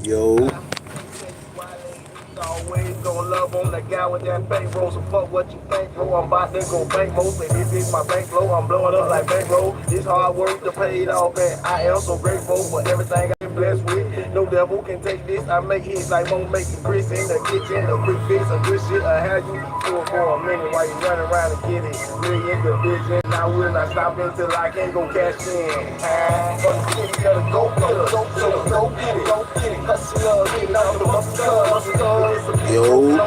Yo. Always gonna love on the guy with that bankroll. So fuck what you think, bro. I'm about to go bankroll. And this is my bankroll. I'm blowing up like bankroll. This hard work to pay it off, and I am so grateful for everything I've been blessed with. No devil can take this. I make hits like Mo making grits in the kitchen. A quick fix, a good shit. I had you for a minute while you running around and get it. Million division. I will not stop until I can go cash in. For the city, gotta go get it. Go get it. Go get it. Hustle, getting out the muscle. Yo. Hell no,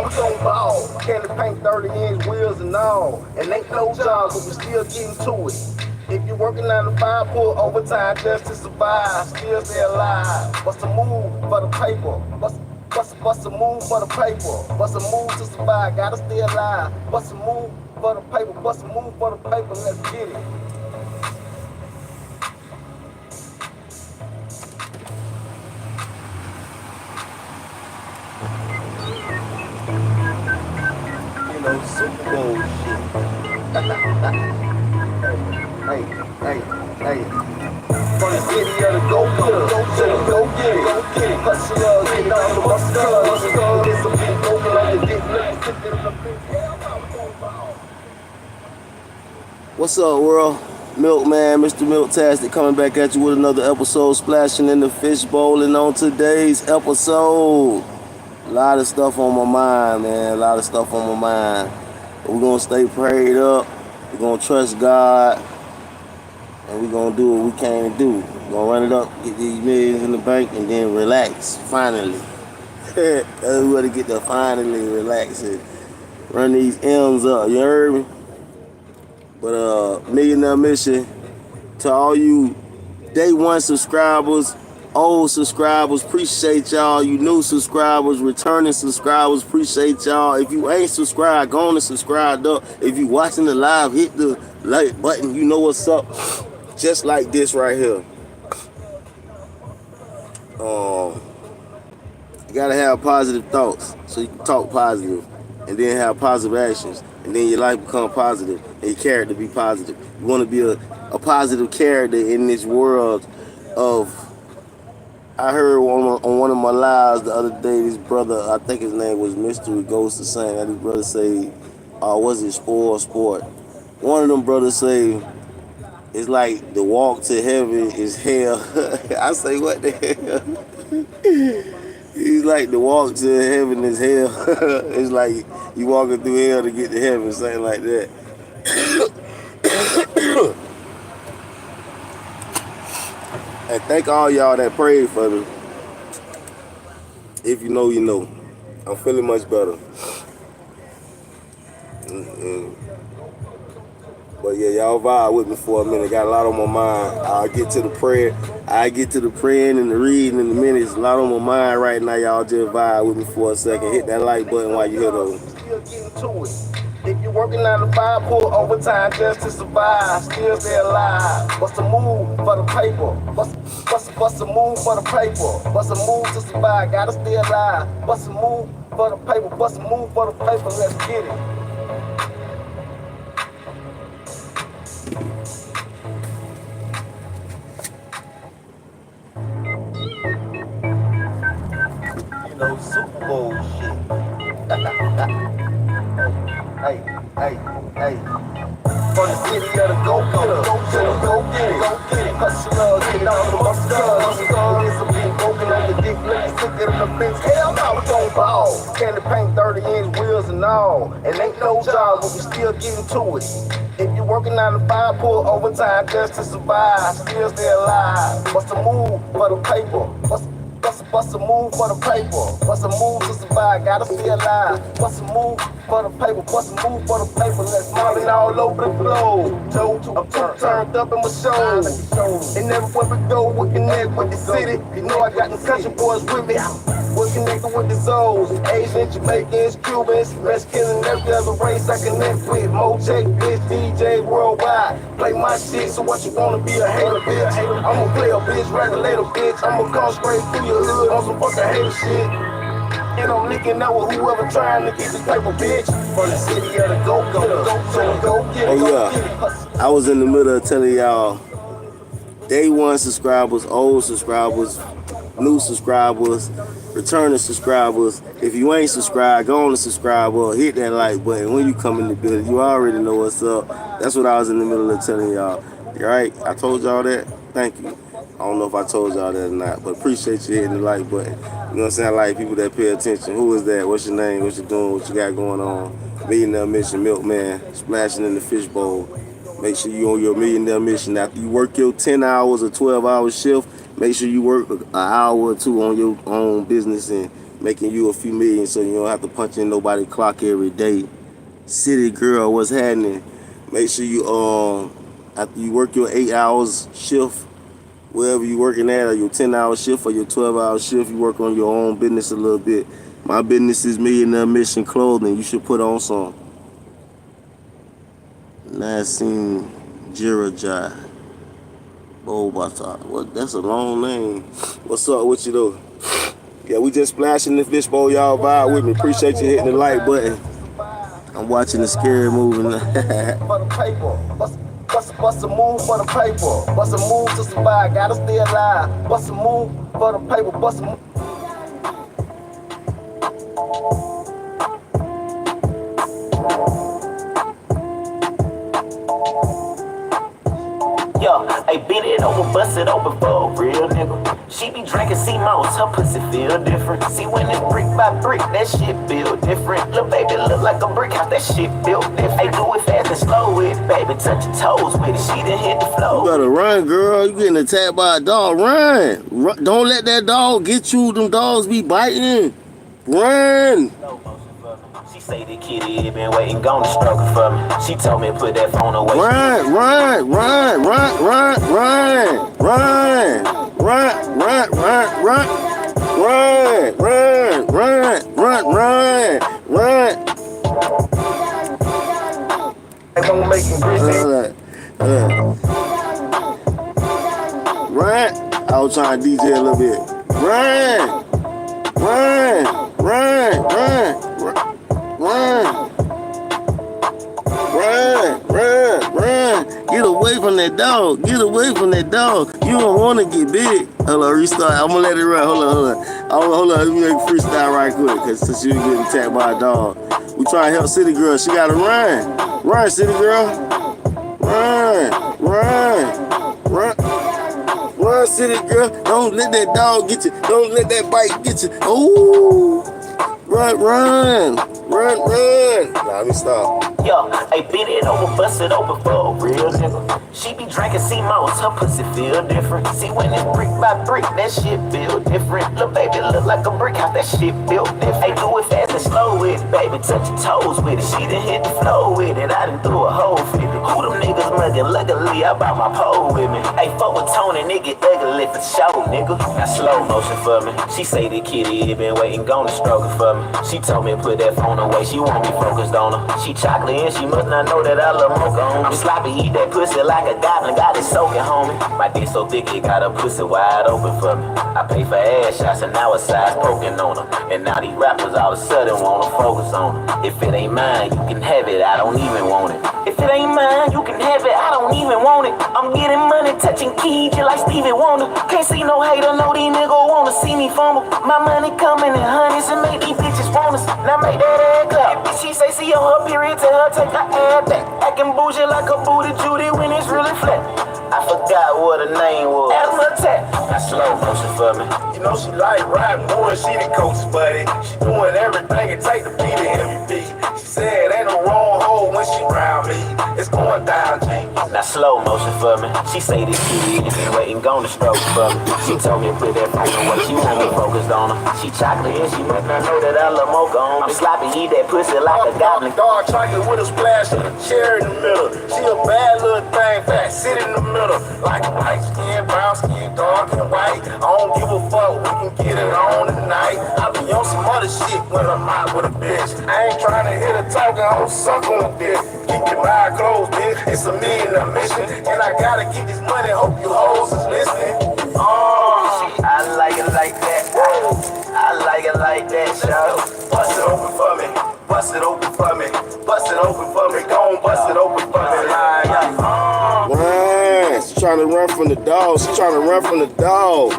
we gon' ball. Candy paint 30-inch wheels and all. And ain't no job, but we still getting to it. If you're working 9 to 5, pull overtime just to survive. Still stay alive. What's the move for the paper? What's the move for the paper? What's the move to survive? Gotta stay alive. What's the move for the paper? What's the move for the paper? Let's get it. Super Bowl shit. hey. From the city of the go-getter, go get it. Hustle, get out the muscle. Get some big broken on the dick. What's up, world? Milkman, Mr. Milktastic, coming back at you with another episode, splashing in the fishbowl. And on today's episode, a lot of stuff on my mind, man. A lot of stuff on my mind. But we're going to stay prayed up. We're going to trust God. And we're going to do what we came to do. We're going to run it up, get these millions in the bank, and then relax, finally. We want to get to finally relax and run these M's up. You heard me? But millionaire mission to all you day one subscribers, old subscribers, appreciate y'all. You new subscribers, returning subscribers, appreciate y'all. If you ain't subscribed, go on and subscribe up. If you watching the live, hit the like button. You know what's up. Just like this right here. You gotta have positive thoughts so you can talk positive, and then have positive actions, and then your life become positive and your character be positive. You want to be a positive character in this world of. I heard on one of my lives the other day, this brother, I think his name was Mystery Ghost, is saying that his brother say, was it sport? One of them brothers say, it's like the walk to heaven is hell. I say, what the hell? He's like the walk to heaven is hell. It's like you walking through hell to get to heaven, something like that. And thank all y'all that prayed for me. If you know, you know. I'm feeling much better. But yeah, y'all vibe with me for a minute. Got a lot on my mind. I'll get to the prayer. I get to the praying and the reading in a minute. It's a lot on my mind right now. Y'all just vibe with me for a second. Hit that like button while you hear those. Still getting to it. If you're working 9 to 5, pull overtime just to survive. Still stay alive. What's the move for the paper? What's the move for the paper? What's the move to survive? Gotta stay alive. What's the move for the paper? What's the move for the paper? Let's get it. Super Bowl shit. hey. From the city of the go-getter, go get it. Hustle, get out the muscle. Get some big broken on the dick, let me stick it in the bitch. Hell no, we gon' ball. Candy paint 30-inch wheels and all. And ain't no job, but we still getting to it. If you're working 9 to 5, pull overtime just to survive. Still stay alive. What's the move for the paper? What's the move for the paper? What's the move to survive? Gotta stay alive. What's the move for the paper? What's the move for the paper? Let's mobbing all over the globe. I'm too turned up in my show. And everywhere we go, we connect with the city. You know I got the country boys with me. We're connected with the souls. Asians, Jamaicans, Cubans, Mexicans, and every other race I connect with. Mojay, bitch, DJ worldwide. Play my shit, so what you wanna be a hater, bitch? I'ma play a bitch, regulator, bitch. I'ma come straight through your hood on some fucking hater shit. And I'm linking out with whoever trying to get this paper, bitch. From the city of the go get it. Oh yeah, I was in the middle of telling y'all day one subscribers, old subscribers, new subscribers, returning subscribers. If you ain't subscribed, go on and subscribe or hit that like button. When you come in the building, you already know what's up. That's what I was in the middle of telling y'all. All right, I told y'all that. Thank you. I don't know if I told y'all that or not, but appreciate you hitting the like button. You know what I'm saying? I like people that pay attention. Who is that? What's your name? What you doing? What you got going on? Millionaire Mission Milkman, splashing in the fishbowl. Make sure you on your millionaire mission. After you work your 10 hours or 12-hour shift, make sure you work an hour or two on your own business and making you a few million so you don't have to punch in nobody's clock every day. City girl, what's happening? Make sure you after you work your 8 hours shift, wherever you working at, or your 10-hour shift or your 12-hour shift, you work on your own business a little bit. My business is Millionaire Mission Clothing. You should put on some. Nassim Jirajai. Bobata. What? That's a long name. What's up with you though? Yeah, we just splashing the fishbowl. Y'all vibe with me. Appreciate you hitting the like button. I'm watching the scary movie. Bust a move for the paper. Bust a move to survive. Gotta stay alive. Bust a move for the paper. Bust a move. Yo, I beat it open, bust it open for a real nigga. She be drinking C-Mouse, her pussy feel different. See when it's brick by brick, that shit feel different. Little baby look like a brick house, that shit built different. Hey, do it fast and slow with it, baby, touch your toes with it. She done hit the floor. You better run, girl. You getting attacked by a dog. Run. Don't let that dog get you. Them dogs be biting. Run. She say the kitty been waiting, gonna struggle for me. She told me put that phone away. Run. Don't make him breathe. Run. I was trying to DJ a little bit. Run. Get away from that dog. Get away from that dog. You don't want to get big. Hold on, restart. I'm going to let it run. Hold on. Let me make a freestyle right quick. Because since you getting attacked by a dog. We trying to help City Girl. She got to run. Run, City Girl. Run, City Girl. Don't let that dog get you. Don't let that bite get you. Ooh. Run. Nah, let me stop. Yo, I beat it open, bust it open for a real nigga. She be drinking C-Mouse, her pussy feel different. See when it's brick by brick, that shit feel different. Little baby look like a brick house, that shit built different. Hey, do it fast and slow with it, baby, touch your toes with it. She done hit the floor with it, I done threw a hole with it. Who them niggas muggin'? Luckily, I brought my pole with me. Hey, fuck with Tony, nigga, ugly for show, nigga. Now slow motion for me. She say the kitty been waiting, gonna struggle for me. She told me put that phone away, she won't be focused on her. She chocolate and she must not know that I love mocha on me. I'm sloppy, eat that pussy like a goblin, got it soaking, homie. My dick so thick, it got her pussy wide open for me. I pay for ass shots and now a size poking on her. And now these rappers all of a sudden wanna focus on her. If it ain't mine, you can have it, I don't even want it. If it ain't mine, you can have it, I don't even want it. I'm getting money, touching keys just like Stevie Wonder. Can't see no hater, know these niggas wanna see me fumble. My money coming in hundreds and make these bitches want us. Now make that ass clap. If she say see on her period, tell her take her ass back. Acting bougie like a booty Judy when it's really flat. I forgot what her name was. Asthma attack. Now slow motion for me. You know she like riding more, she the coach, buddy. She doing everything it take to be the MVP. She said ain't no wrong hole when she round me. It's going down, G. Now slow motion for me. She say this kitty been waiting, gonna stroke for me. She told me put that phone away, she want me focused on her. She chocolate and she must not know that I love mocha on me. I'm sloppy, eat that pussy like a goblin. Dark chocolate with a splash of a cherry in the middle. She a bad little thing, fat, sit in the middle. Like light skin, brown skin, dark and white. I don't give a fuck, we can get it on tonight. I be on some other shit when I'm out with a bitch. I ain't trying to hit her talking, I don't suck on a dick. Keep your mind closed, bitch. It's a millionaire mission. And I gotta get this money, hope you hoes is listening. I like it like that. I like it like that, show. Bust it open for me. Bust it open for me. Bust it open for me. Go on, bust it open for me. Run. She trying to run from the dog. She trying to run from the dog.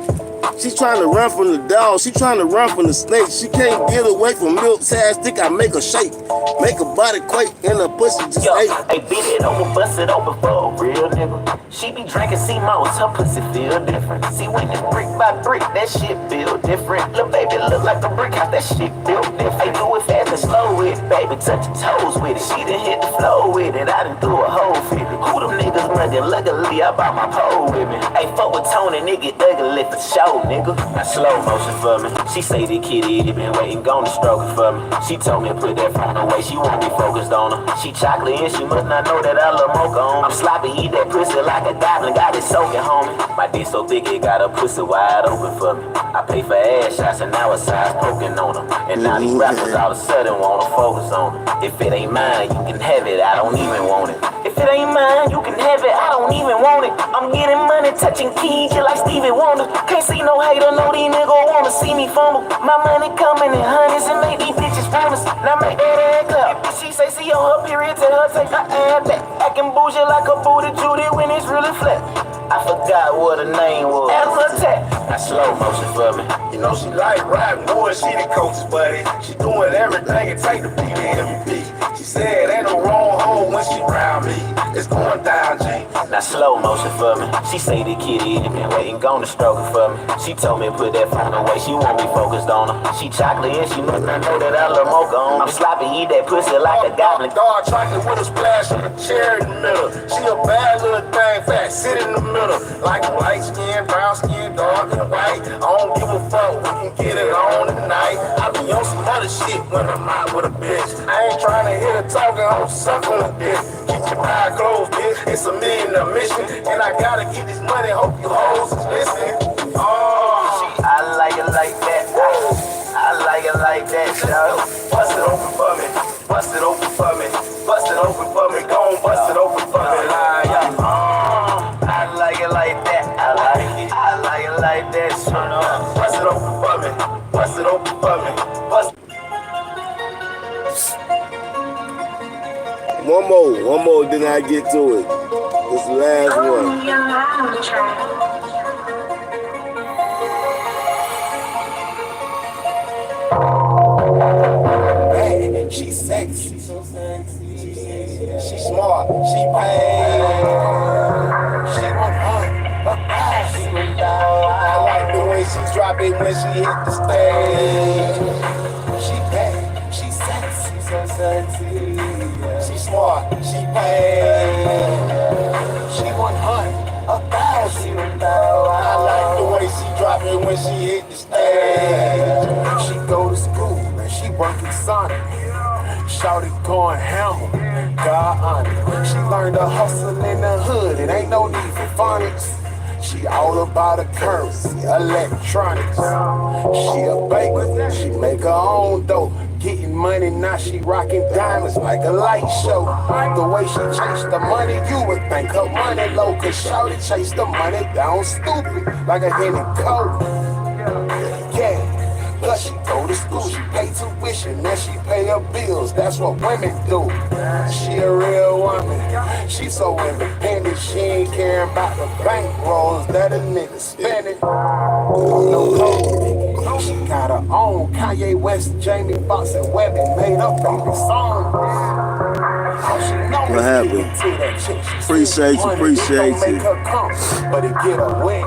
She trying to run from the dog. She trying to run from the snake. She can't get away from milk tastic. I make her shake. Make her body quake and her pussy just Yo, ache. hey, beat it open, bust it open for a real nigga. She be drinking C-Mo's, her pussy feel different. See, when it's brick by brick, that shit feel different. Lil' baby look like a brick house, that shit feel different. Hey, do it fast and slow with it, baby, touch your toes with it. She done hit the floor with it, I done do a whole 50. Who them niggas running? Luckily, I bought my pole with me. Hey, fuck with Tony, nigga, ugly for show, nigga. Now slow motion for me. She say the kitty been waiting, gonna stroke it for me. She told me put that phone away, she won't be focused on her. She chocolate and she must not know that I love mocha on. I'm sloppy, eat that pussy like a goblin, got it soaking, homie. My dick so thick it got her pussy wide open for me. I pay for ass shots and now it's size poking on her. And now these rappers all of a sudden wanna focus on her. If it ain't mine, you can have it, I don't even want it. If it ain't mine, you can have it, I don't even want it. I'm getting money, touching keys, just like Stevie Wonder. Can't see no hater, no these niggas wanna see me fumble. My money coming in hundreds and make these bitches famous. Now make that ass clap. She say see on her period, tell her take her ass back. Acting bougie like a booty Judy when it's really flat. I forgot what her name was. As attack. Now slow motion for me. You know she like riding wood, she the coach's buddy. She doing everything it take to be the MVP. She said ain't no wrong hole when she round me. It's going down, G. Now slow motion for me. She say the kitty been waiting, gonna stroke it for me. She told me put that phone away, she won't be focused on her. She chocolate and she must not know that I love mocha on. I'm sloppy, eat that pussy like a goblin. Dark chocolate with a splash of a cherry in the middle. She a bad little thing, fat, sit in the middle. Like light skin, brown skin, dark and white. I don't give a fuck, we can get it on tonight. I be on some other shit when I'm out with a bitch. I ain't trying to hear her talking, I'm sucking a dick. Keep your eye closed, bitch. It's $1 million a mission. And I gotta get this money, hope you hoes is listening. Oh, I like it like that. I like it like that, yo. bust it open for me. Bust it open for me. Bust it open for me. Go on, bust it open for me. I like it like that. I like it like that. Turn up. Bust it open for me. Bust it open for me. Bust. One more, then I get to it. This is the last one. Your loud track. Bad, she sexy. She smart, she bad. She want her, she went down. I like the way she drop it when she hit the stage. She bad, she sexy, so sexy. She smart, she bad. She want her, she went down. I like the way she drop it when she hit the stage. She go to school and she working Sonic. Shawty going hammer, God honor. She learned to hustle in the hood, it ain't no need for phonics. She all about her currency, electronics. She a baker, she make her own dough. Getting money now, she rocking diamonds like a light show. The way she chase the money, you would think her money low. Cause Shawty chase the money down stupid, like a henny coat. Yeah. Plus she go to school, she pay tuition, then she pay her bills. That's what women do. She a real woman. She so independent, she ain't caring about the bankrolls that a nigga spending. No code. She got her own Kanye West, Jamie Foxx, and Webby made up favorite song. What happened? Appreciate you. But it get her wet.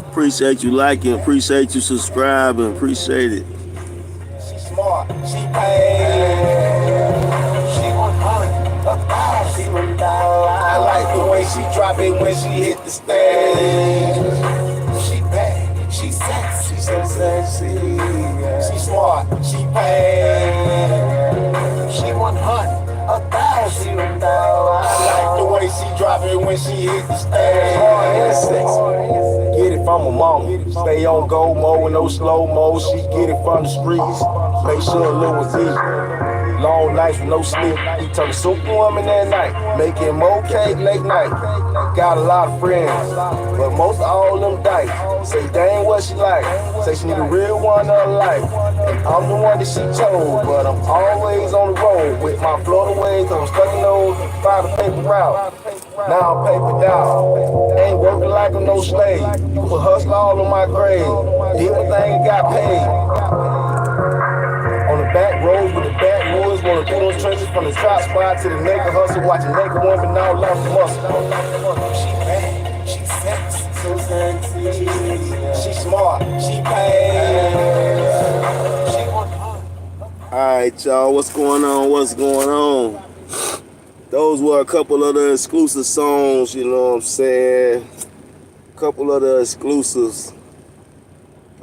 Appreciate you liking, appreciate you subscribing, appreciate it. She smart, she paid. She want her, she went down. I like the way she drop it when she hit the stage. She bad, she sexy, so sexy. She smart, she paid. She want her, she went down. I like the way she drop it when she hit the stage. Hard and sexy. Get it from her mama. Stay on go mo and no slow mo. She get it from the streets. Make sure Lil was easy. Long nights with no sleep. He turned a superwoman that night. Making more cake late night. Got a lot of friends, but most of all them dice. Say they ain't what she like. Say she need a real one of her life. And I'm the one that she chose, but I'm always on the road with my Florida ways. I'm stuck in those by the paper route. Now I'm paper down. Ain't working like I'm no slave. Put hustle all on my grave. Did my thing and got paid. On the back roads with the backwoods, rolling through those trenches from the top spot to the naked hustle, watching naked women now lost the muscle. She bad, she sexy, so sexy. She smart, she paid. She work hard. Alright, y'all, what's going on? What's going on? Those were a couple of the exclusive songs, you know what I'm saying? A couple of the exclusives.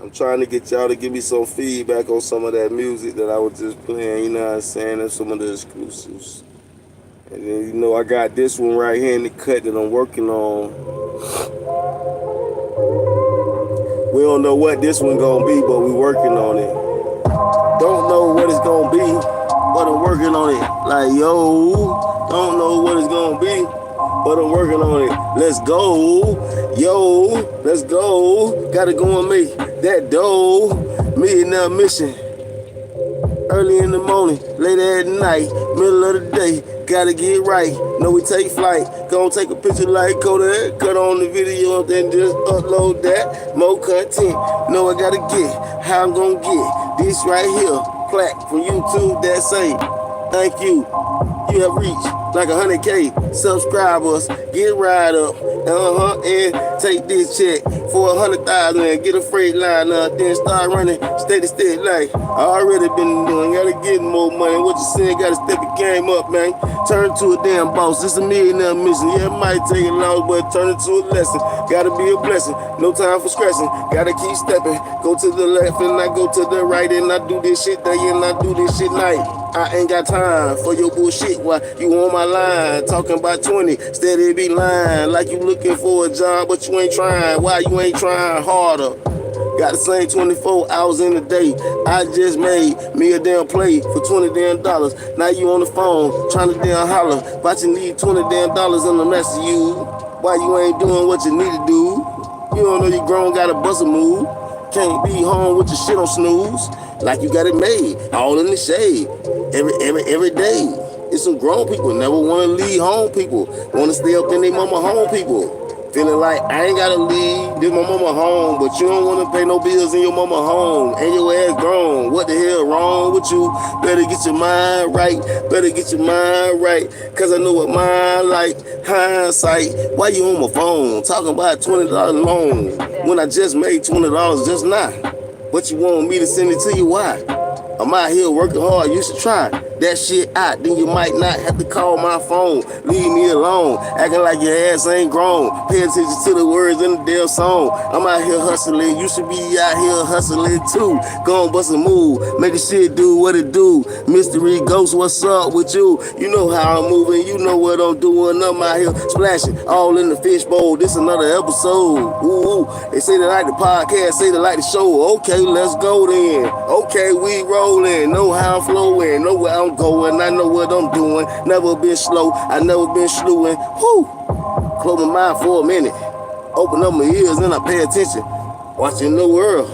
I'm trying to get y'all to give me some feedback on some of that music that I was just playing, you know what I'm saying? And some of the exclusives. And then, you know, I got this one right here in the cut that I'm working on. We don't know what this one gonna be, but we working on it. Don't know what it's gonna be, but I'm working on it. Like, yo, don't know what it's gonna be, but I'm working on it. Let's go, yo, let's go. Gotta go and make that dough. Millionaire mission. Early in the morning, late at night, middle of the day. Gotta get right. Know we take flight. Gonna take a picture like Kodak. Cut on the video and then just upload that. More content. Know I gotta get. How I'm gonna get this right here. Plaque from YouTube that say, thank you. You have reached like 100K subscribers. Get right up, and take this check for 100,000 and get a freight line up. Then start running steady like I already been doing. Gotta get more money. What you saying? Gotta step the game up, man. Turn to a damn boss. It's a millionaire mission. Yeah, it might take a loss, but turn it to a lesson. Gotta be a blessing. No time for stressing. Gotta keep stepping. Go to the left and I go to the right and I do this shit day and I do this shit night. I ain't got time for your bullshit while you on my line. Talking about 20, steady be lying. Like you looking for a job, but you ain't trying. Why you ain't trying harder? Got the same 24 hours in a day. I just made me a damn play for $20 damn. Now you on the phone, trying to damn holler. But you need $20 damn in the mess of you. Why you ain't doing what you need to do? You don't know you grown, gotta bust a move. Can't be home with your shit on snooze. Like you got it made, all in the shade. Every day. It's some grown people, never wanna leave home people. Wanna stay up in their mama home people. Feeling like I ain't gotta leave this my mama home, but you don't wanna pay no bills in your mama home. And your ass grown. What the hell wrong with you? Better get your mind right. Better get your mind right. Cause I know what mine like. Hindsight. Why you on my phone? Talking about $20 loan. When I just made $20 just now. What you want me to send it to you? Why? I'm out here working hard. You should try that shit out. Then you might not have to call my phone. Leave me alone. Acting like your ass ain't grown. Pay attention to the words in the damn song. I'm out here hustling. You should be out here hustling too. Go on, bust a move. Make the shit do what it do. Mystery Ghost, what's up with you? You know how I'm moving. You know what I'm doing. I'm out here splashing all in the fishbowl. This another episode. Ooh, they say they like the podcast. Say they like the show. Okay, let's go then. Okay, we rolling. Know how I'm flowing. Know where I'm going. I know what I'm doing. Never been slow. I never been slewing. Whoo. Close my mind for a minute. Open up my ears and I pay attention. Watching the world.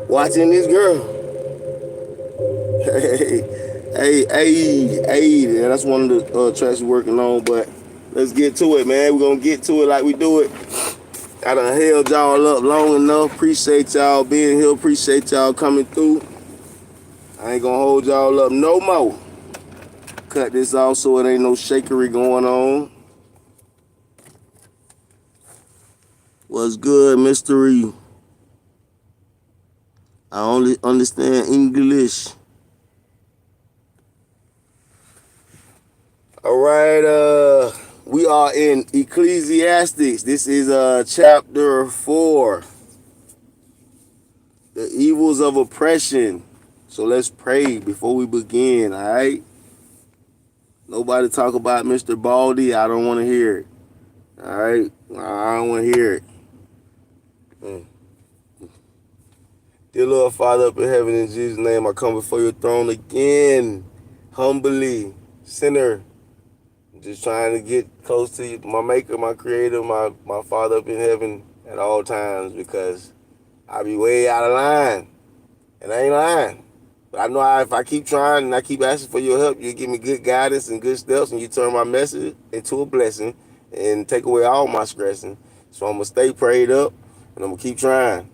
Watching this girl. Hey. That's one of the tracks we're working on. But let's get to it, man. We're going to get to it like we do it. I done held y'all up long enough. Appreciate y'all being here. Appreciate y'all coming through. I ain't gonna hold y'all up no more. Cut this off so it ain't no shakery going on. What's good, mystery? I only understand English. All right, we are in Ecclesiastes. This is chapter 4. The evils of oppression. So let's pray before we begin, all right? Nobody talk about Mr. Baldy. I don't want to hear it. All right? I don't want to hear it. Dear Lord, Father up in heaven, in Jesus' name, I come before your throne again, humbly, sinner, just trying to get close to you, my maker, my creator, my Father up in heaven at all times, because I be way out of line, and I ain't lying. But I know if I keep trying and I keep asking for your help, you give me good guidance and good steps, and you turn my message into a blessing and take away all my stressing. So I'm going to stay prayed up, and I'm going to keep trying.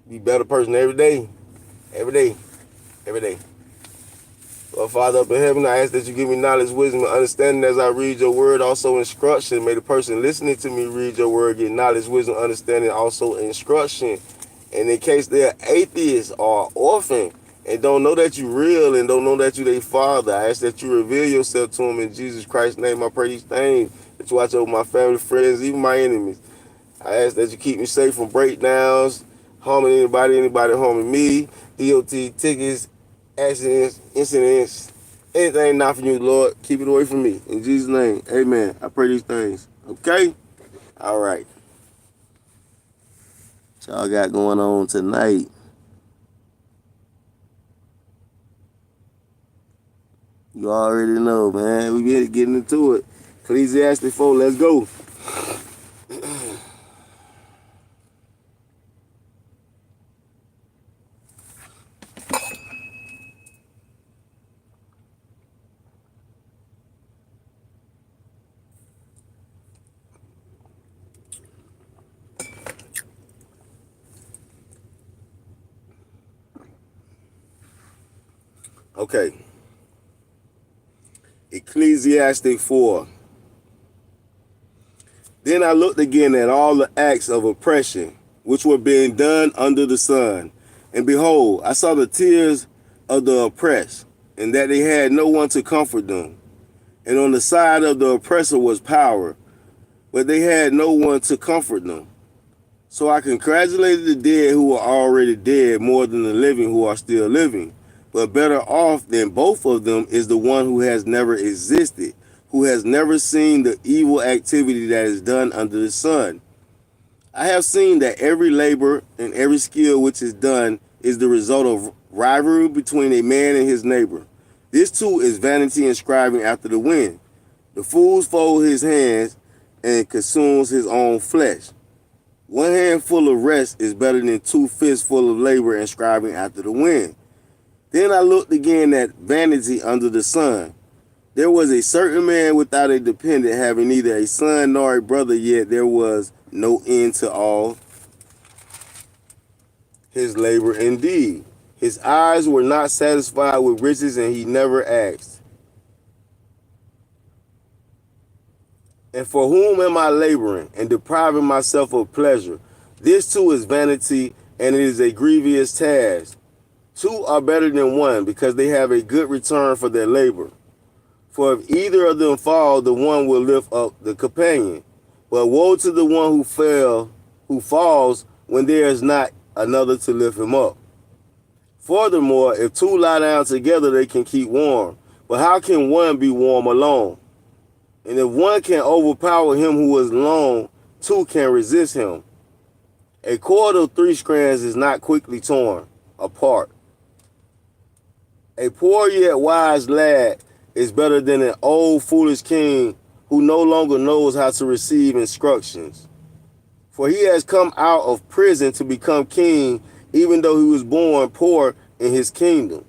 Be a better person every day. Every day. Every day. Lord Father up in heaven, I ask that you give me knowledge, wisdom, and understanding as I read your word, also instruction. May the person listening to me read your word get knowledge, wisdom, understanding, also instruction. And in case they're atheists or orphan and don't know that you're real and don't know that you're their father, I ask that you reveal yourself to them in Jesus Christ's name. I pray these things, that you watch over my family, friends, even my enemies. I ask that you keep me safe from breakdowns, harming anybody harming me, DOT tickets, accidents, incidents, anything not from you, Lord, keep it away from me. In Jesus' name, amen. I pray these things. Okay? All right. What y'all got going on tonight? You already know, man. We better getting into it. Ecclesiastes 4, let's go. Okay. Ecclesiastes 4. Then I looked again at all the acts of oppression which were being done under the sun. And behold, I saw the tears of the oppressed, and that they had no one to comfort them. And on the side of the oppressor was power, but they had no one to comfort them. So I congratulated the dead who were already dead more than the living who are still living. But better off than both of them is the one who has never existed, who has never seen the evil activity that is done under the sun. I have seen that every labor and every skill which is done is the result of rivalry between a man and his neighbor. This too is vanity and striving after the wind. The fool folds his hands and consumes his own flesh. One handful of rest is better than 2 fistfuls of labor and striving after the wind. Then I looked again at vanity under the sun. There was a certain man without a dependent, having neither a son nor a brother, yet there was no end to all his labor indeed. His eyes were not satisfied with riches, and he never asked, and for whom am I laboring and depriving myself of pleasure? This too is vanity, and it is a grievous task. 2 are better than 1, because they have a good return for their labor. For if either of them fall, the one will lift up the companion. But woe to the one who falls when there is not another to lift him up. Furthermore, if 2 lie down together, they can keep warm. But how can one be warm alone? And if one can overpower him who is alone, 2 can resist him. A cord of 3 strands is not quickly torn apart. A poor yet wise lad is better than an old foolish king who no longer knows how to receive instructions. For he has come out of prison to become king, even though he was born poor in his kingdom.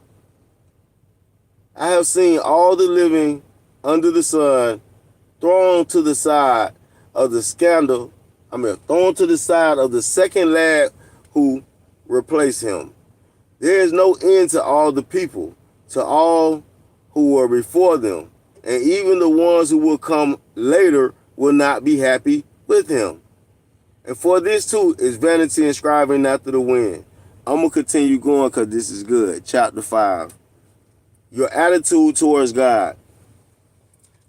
I have seen all the living under the sun thrown to the side of the thrown to the side of the second lad who replaced him. There is no end to all the people, to all who were before them, and even the ones who will come later will not be happy with him. And for this too is vanity and striving after the wind. I'm going to continue going because this is good. Chapter 5. Your attitude towards God.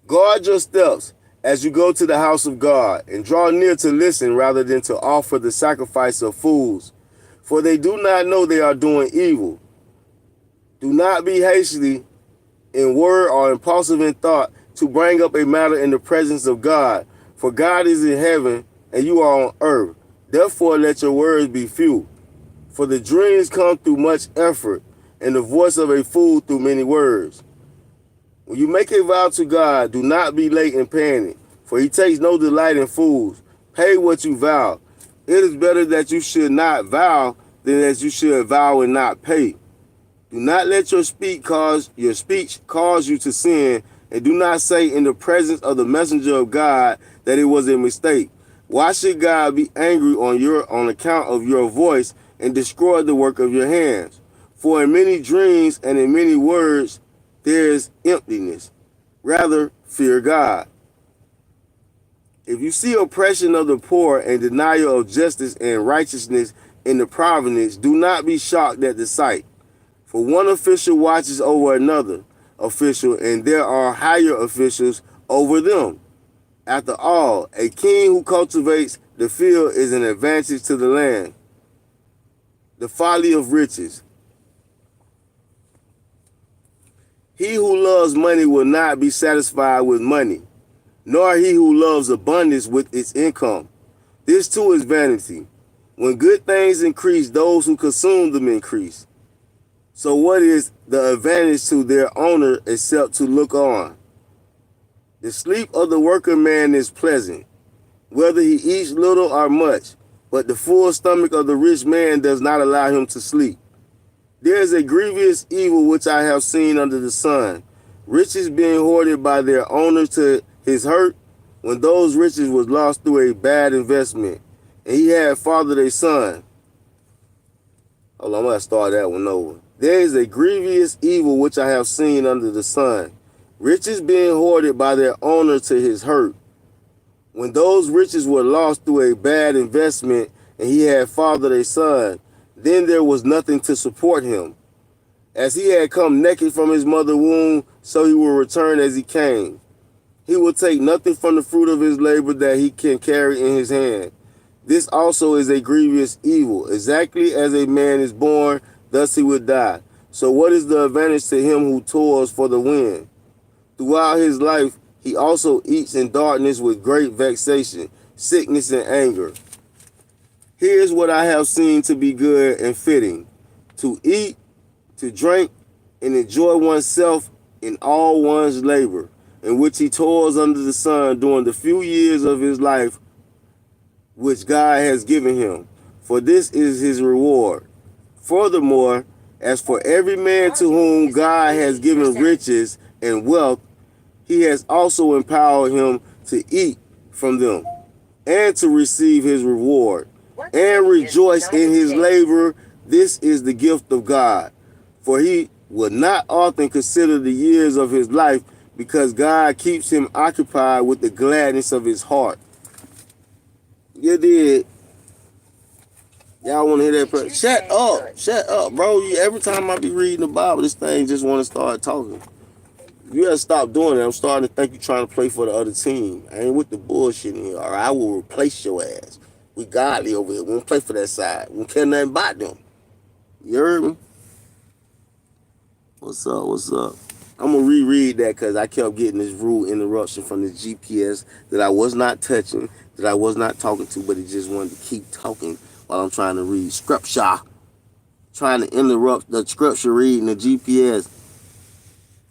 Guard your steps as you go to the house of God, and draw near to listen rather than to offer the sacrifice of fools, for they do not know they are doing evil. Do not be hasty in word or impulsive in thought to bring up a matter in the presence of God, for God is in heaven and you are on earth. Therefore let your words be few, for the dreams come through much effort, and the voice of a fool through many words. When you make a vow to God, do not be late in paying it, for he takes no delight in fools. Pay what you vow. It is better that you should not vow than that you should vow and not pay. Do not let your speech cause you to sin, and do not say in the presence of the messenger of God that it was a mistake. Why should God be angry on account of your voice and destroy the work of your hands? For in many dreams and in many words there is emptiness. Rather, fear God. If you see oppression of the poor and denial of justice and righteousness in the province, do not be shocked at the sight. For one official watches over another official, and there are higher officials over them. After all, a king who cultivates the field is an advantage to the land. The folly of riches. He who loves money will not be satisfied with money, nor he who loves abundance with its income. This too is vanity. When good things increase, those who consume them increase. So what is the advantage to their owner except to look on? The sleep of the worker man is pleasant, whether he eats little or much, but the full stomach of the rich man does not allow him to sleep. There is a grievous evil which I have seen under the sun, riches being hoarded by their owner to his hurt, when those riches was lost through a bad investment, and he had fathered a son. Hold on, I'm going to start that one over. There is a grievous evil which I have seen under the sun, riches being hoarded by their owner to his hurt. When those riches were lost through a bad investment, and he had fathered a son, then there was nothing to support him. As he had come naked from his mother's womb, so he will return as he came. He will take nothing from the fruit of his labor that he can carry in his hand. This also is a grievous evil. Exactly as a man is born, thus he will die. So what is the advantage to him who toils for the wind? Throughout his life, he also eats in darkness with great vexation, sickness, and anger. Here's what I have seen to be good and fitting: to eat, to drink, and enjoy oneself in all one's labor, in which he toils under the sun during the few years of his life which God has given him, for this is his reward. Furthermore, as for every man to whom God has given riches and wealth, he has also empowered him to eat from them and to receive his reward and rejoice in his labor. This is the gift of God. For he will not often consider the years of his life, because God keeps him occupied with the gladness of his heart. You did. Y'all want to hear that? Shut up, bro. Every time I be reading the Bible, this thing just want to start talking. You gotta stop doing that. I'm starting to think you're trying to play for the other team. I ain't with the bullshit in here, or I will replace your ass. We godly over here. We don't play for that side. We don't care nothing about them. You heard me? What's up? I'm going to reread that because I kept getting this rude interruption from the GPS that I was not touching, that I was not talking to, but it just wanted to keep talking while I'm trying to read scripture. Trying to interrupt the scripture reading the GPS.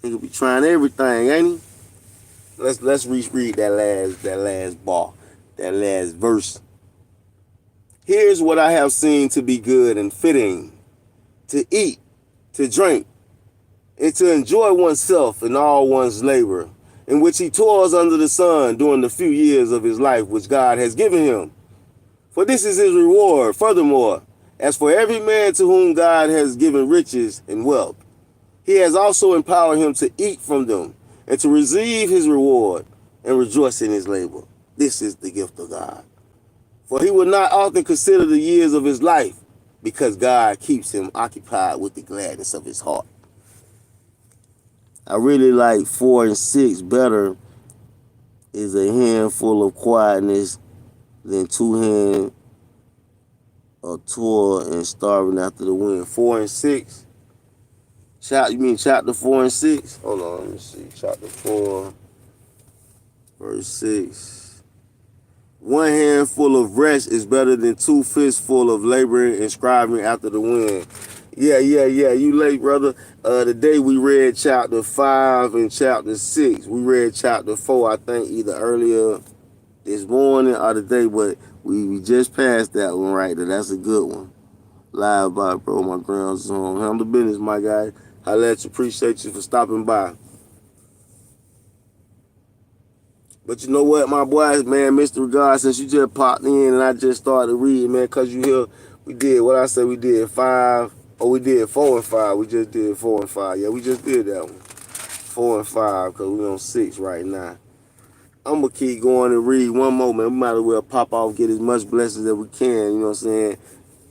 He'll be trying everything, ain't he? Let's reread that last bar, that last verse. Here's what I have seen to be good and fitting: to eat, to drink, and to enjoy oneself in all one's labor, in which he toils under the sun during the few years of his life which God has given him. For this is his reward. Furthermore, as for every man to whom God has given riches and wealth, he has also empowered him to eat from them and to receive his reward and rejoice in his labor. This is the gift of God. For he will not often consider the years of his life, because God keeps him occupied with the gladness of his heart. I really like 4 and 6 better. Is a handful of quietness than 2 hands of toil and starving after the wind. 4 and 6. You mean chapter 4 and 6? Hold on, let me see. Chapter 4, verse 6. 1 handful of rest is better than 2 fistfuls of laboring and striving after the wind. Yeah. You late, brother. Today we read chapter 5 and chapter 6. We read chapter 4, I think, either earlier this morning or today, but we just passed that one right there. That's a good one. A Live by, bro. My ground's on. Handle business, my guy. Holla at you. Appreciate you for stopping by. But you know what, my boys, man, Mr. Regard, since you just popped in and I just started reading, man, because you here, we did, what I said, we did 5, or we did 4 and 5. We just did 4 and 5. Yeah, we just did that one. 4 and 5, because we on 6 right now. I'm going to keep going and read one more, man. We might as well pop off, get as much blessings as we can, you know what I'm saying?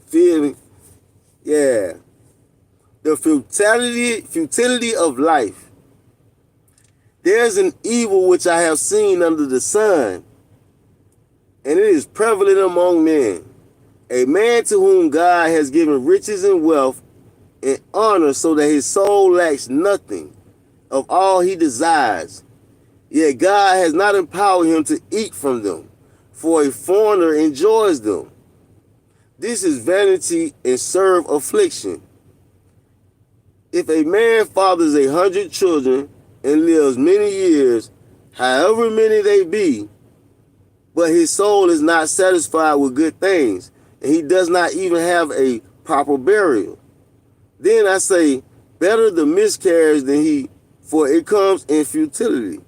Feel me? Yeah. The futility of life. There's an evil which I have seen under the sun, and it is prevalent among men. A man to whom God has given riches and wealth and honor so that his soul lacks nothing of all he desires. Yet God has not empowered him to eat from them, for a foreigner enjoys them. This is vanity and serve affliction. If a man fathers 100 children and lives many years, however many they be, but his soul is not satisfied with good things, and he does not even have a proper burial, then I say, better the miscarriage than he, for it comes in futility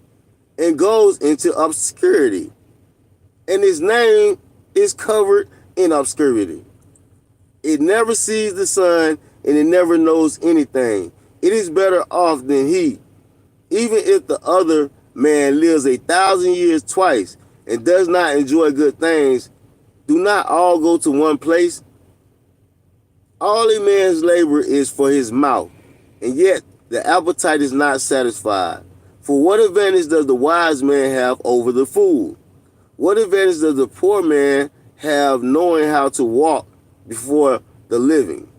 and goes into obscurity, and his name is covered in obscurity. It never sees the sun, and it never knows anything. It is better off than he. Even if the other man lives 1,000 years twice and does not enjoy good things, do not all go to one place? All a man's labor is for his mouth, and yet the appetite is not satisfied. For what advantage does the wise man have over the fool? What advantage does the poor man have knowing how to walk before the living?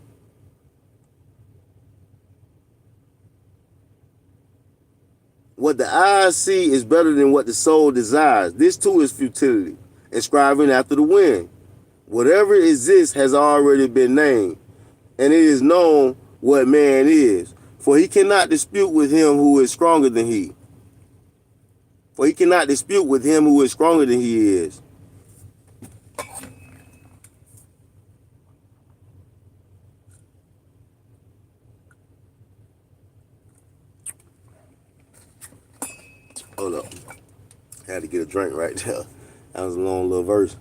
What the eyes see is better than what the soul desires. This too is futility, and striving after the wind. Whatever exists has already been named, and it is known what man is. For he cannot dispute with him who is stronger than he. For he cannot dispute with him who is stronger than he is. Hold up. Had to get a drink right there. That was a long little verse.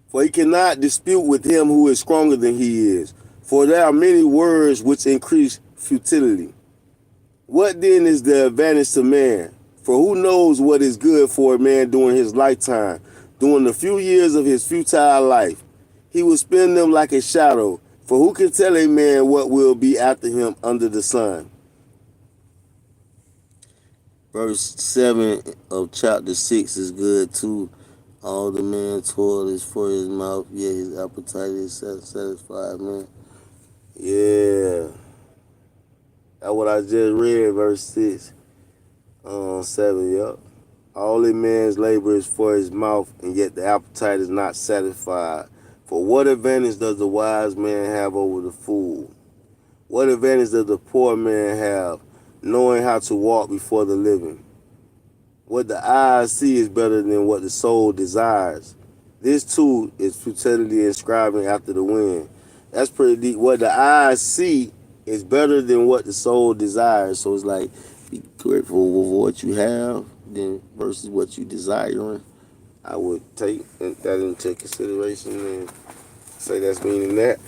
For he cannot dispute with him who is stronger than he is. For there are many words which increase futility. What then is the advantage to man? For who knows what is good for a man during his lifetime, during the few years of his futile life? He will spend them like a shadow. For who can tell a man what will be after him under the sun? Verse 7 of chapter 6 is good too. All the man toil is for his mouth, yet his appetite is satisfied, man. Yeah. That's what I just read, verse 6. 7, yup. All a man's labor is for his mouth, and yet the appetite is not satisfied. For what advantage does the wise man have over the fool? What advantage does the poor man have, knowing how to walk before the living? What the eyes see is better than what the soul desires. This too is futility and striving after the wind. That's pretty deep. What the eyes see is better than what the soul desires. So it's like, be grateful for what you have then versus what you desiring. I would take that into consideration and say that's meaning that.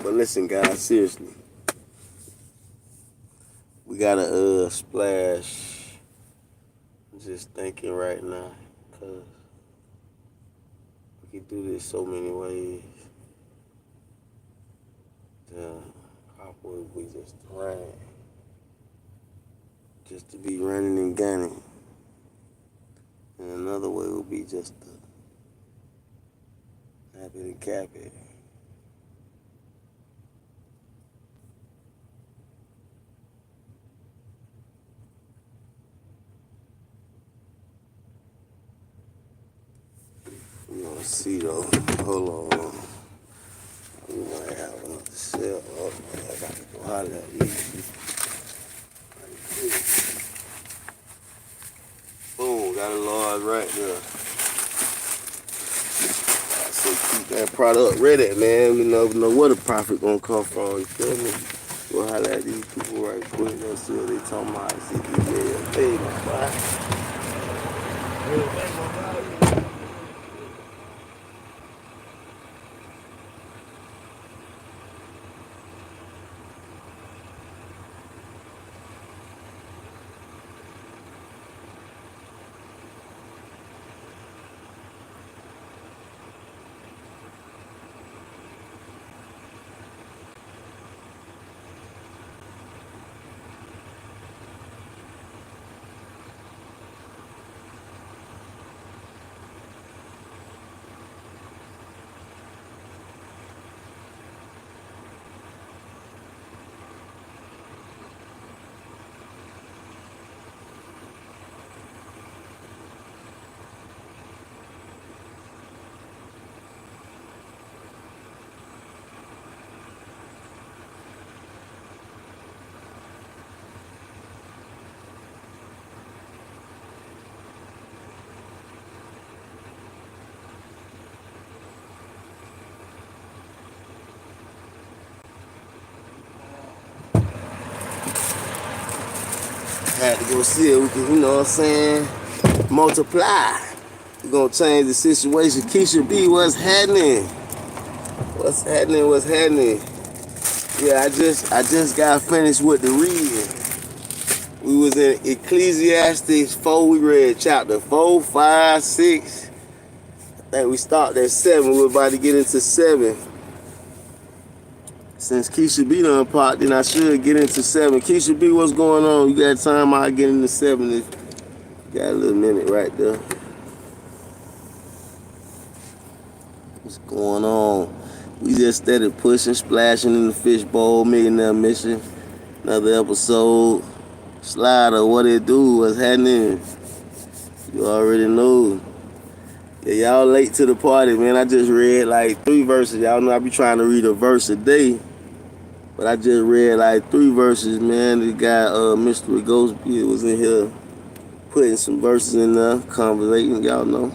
But listen, guys, seriously. We gotta splash. I'm just thinking right now, cause we can do this so many ways. How would we just run? Just to be running and gunning. And another way would be just to nap it and cap it. We gonna see though. Hold on. We might have another cell. Oh man, I got to go holler at these. Boom, got a large right there. Man, product ready, man. We never know where the profit gonna come from. You feel me? We'll holler at these people right quick. Let's see what they talking about. See if they hey, my boy. Had to go see it. We can, you know what I'm saying, multiply. We're gonna change the situation. Keisha B, what's happening? What's happening? What's happening? Yeah, I just got finished with the reading. We was in Ecclesiastes 4. We read chapter 4, 5, 6. I think we stopped at 7. We're about to get into 7. Since Keisha B done popped, then I should get into 7. Keisha B, what's going on? You got time? I'll get into 7. If you got a little minute right there. What's going on? We just started pushing, splashing in the fishbowl, millionaire mission. Another episode. Slider, what it do? What's happening? You already know. Yeah, y'all late to the party, man. I just read like 3 verses. Y'all know I be trying to read a verse a day. But I just read like 3 verses, man. The guy, Mr. Ghostbeard, was in here putting some verses in there, conversating, y'all know.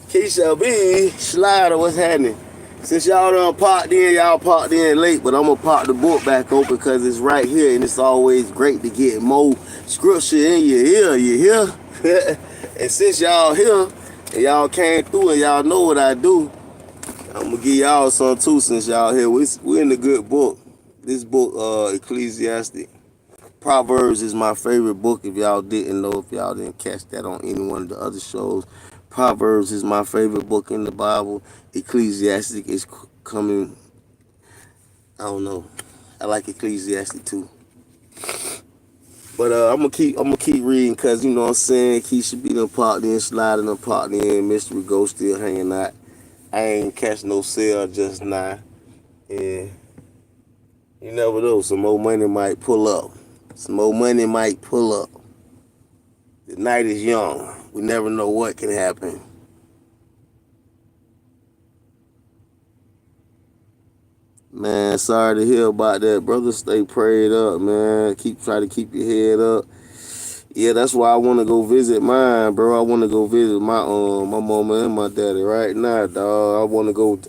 Keisha B, Slider, what's happening? Since y'all done popped in, y'all popped in late, but I'm going to pop the book back open because it's right here, and it's always great to get more scripture in your ear, you hear? And since y'all here, and y'all came through and y'all know what I do, I'm going to give y'all some too since y'all here. We're in the good book. This book, Ecclesiastes. Proverbs is my favorite book if y'all didn't know, if y'all didn't catch that on any one of the other shows. Proverbs is my favorite book in the Bible. Ecclesiastes is coming. I don't know. I like Ecclesiastes too. But I'm gonna keep reading because you know what I'm saying. Keisha B done popped in, sliding done popped in. Mystery Ghost still hanging out. I ain't catch no sale just now. And you never know. Some more money might pull up. Some more money might pull up. The night is young. We never know what can happen. Man, sorry to hear about that, brother. Stay prayed up, man. Try to keep your head up. Yeah, that's why I want to go visit mine, bro. I want to go visit my mama and my daddy right now, dog. I want to go.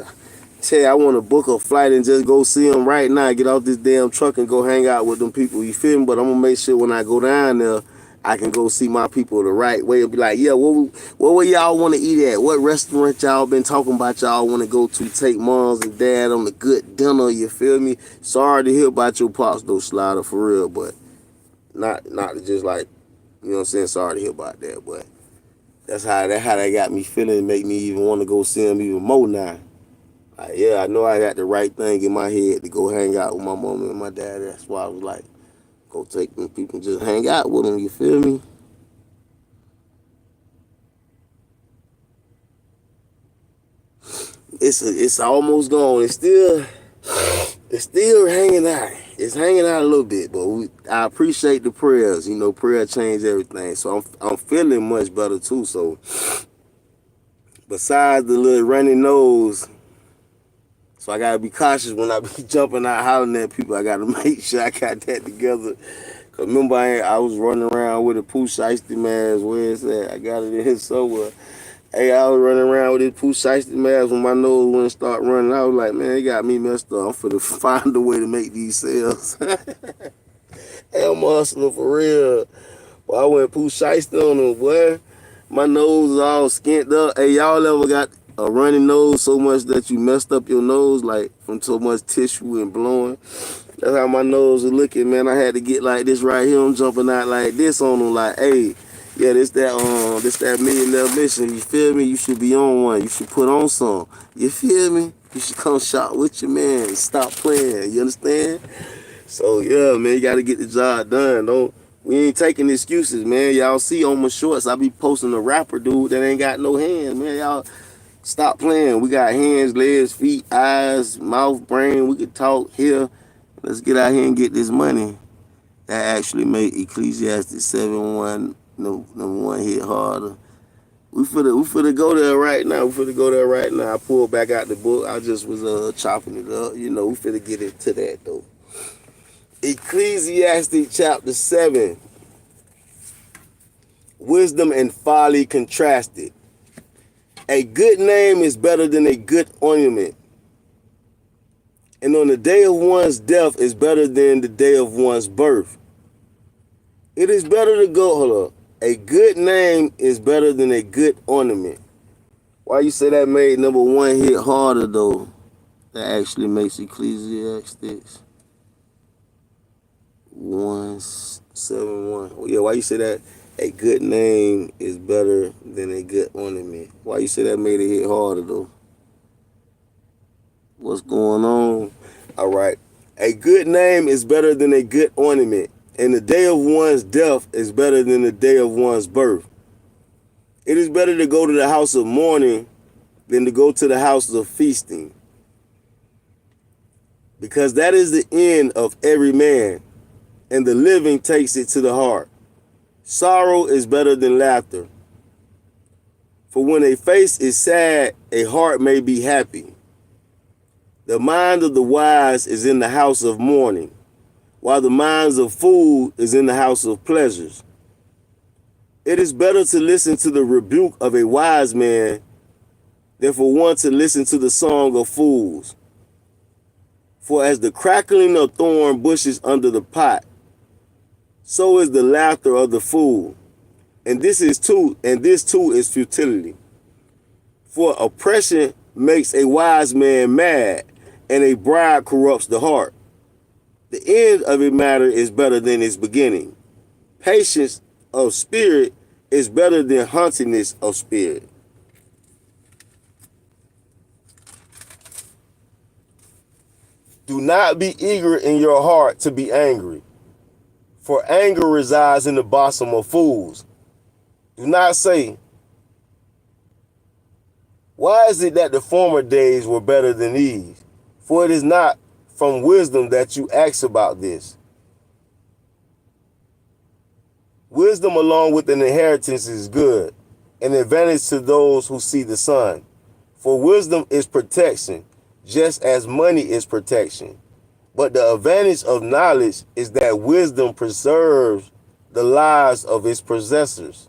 I want to book a flight and just go see them right now. Get off this damn truck and go hang out with them people. You feel me? But I'm gonna make sure when I go down there, I can go see my people the right way and be like, yeah, what y'all want to eat at? What restaurant y'all been talking about y'all want to go to? Take moms and dad on a good dinner, you feel me? Sorry to hear about your pops, though, Slider, for real, but not just like, you know what I'm saying, sorry to hear about that, but that's how that got me feeling, make me even want to go see them even more now. Like, yeah, I know I got the right thing in my head to go hang out with my mom and my dad. That's why I was like, go take them people and just hang out with them, you feel me? It's almost gone. It's still hanging out. It's hanging out a little bit, but I appreciate the prayers. You know, prayer changed everything. So I'm feeling much better too. So besides the little runny nose, so I gotta be cautious when I be jumping out hollering at people. I gotta make sure I got that together. Cause remember I was running around with a poo shiesty mask. Where is that? I got it in here somewhere. Hey, I was running around with this Pooh Shiesty mask when my nose wouldn't start running. I was like, man, it got me messed up. I'm finna find a way to make these sales. Hey, I'm a hustler for real. Well, I went Pooh Shiesty on them, boy. My nose is all skint up. Hey, y'all ever got a runny nose so much that you messed up your nose, like from so much tissue and blowing? That's how my nose was looking, man. I had to get like this right here. I'm jumping out like this on them, like, hey, yeah, this that $1 million mission. You feel me? You should be on one. You should put on some. You feel me? You should come shop with your man. Stop playing. You understand? So yeah, man, you gotta get the job done. We ain't taking excuses, man. Y'all see on my shorts, I be posting a rapper dude that ain't got no hands, man. Y'all stop playing. We got hands, legs, feet, eyes, mouth, brain. We can talk here. Let's get out here and get this money. That actually made Ecclesiastes 7:1 number one hit harder. We finna go there right now. I pulled back out the book. I just was chopping it up. You know, we finna get into that though. Ecclesiastes chapter 7. Wisdom and folly contrasted. A good name is better than a good ornament. And on the day of one's death is better than the day of one's birth. It is better to go, hold up. A good name is better than a good ornament. Why you say that made number one hit harder though? That actually makes Ecclesiastes 1:7:1. Yeah, why you say that a good name is better than a good ornament? Why you say that made it hit harder though? What's going on? All right. A good name is better than a good ornament, and the day of one's death is better than the day of one's birth. It is better to go to the house of mourning than to go to the house of feasting, because that is the end of every man, and the living takes it to the heart. Sorrow is better than laughter, for when a face is sad, a heart may be happy. The mind of the wise is in the house of mourning, while the minds of fools is in the house of pleasures. It is better to listen to the rebuke of a wise man than for one to listen to the song of fools. For as the crackling of thorn bushes under the pot, so is the laughter of the fool. And this too is futility. For oppression makes a wise man mad, and a bribe corrupts the heart. The end of a matter is better than its beginning. Patience of spirit is better than haughtiness of spirit. Do not be eager in your heart to be angry, for anger resides in the bosom of fools. Do not say, why is it that the former days were better than these? For it is not from wisdom that you ask about this. Wisdom along with an inheritance is good, an advantage to those who see the sun. For wisdom is protection, just as money is protection. But the advantage of knowledge is that wisdom preserves the lives of its possessors.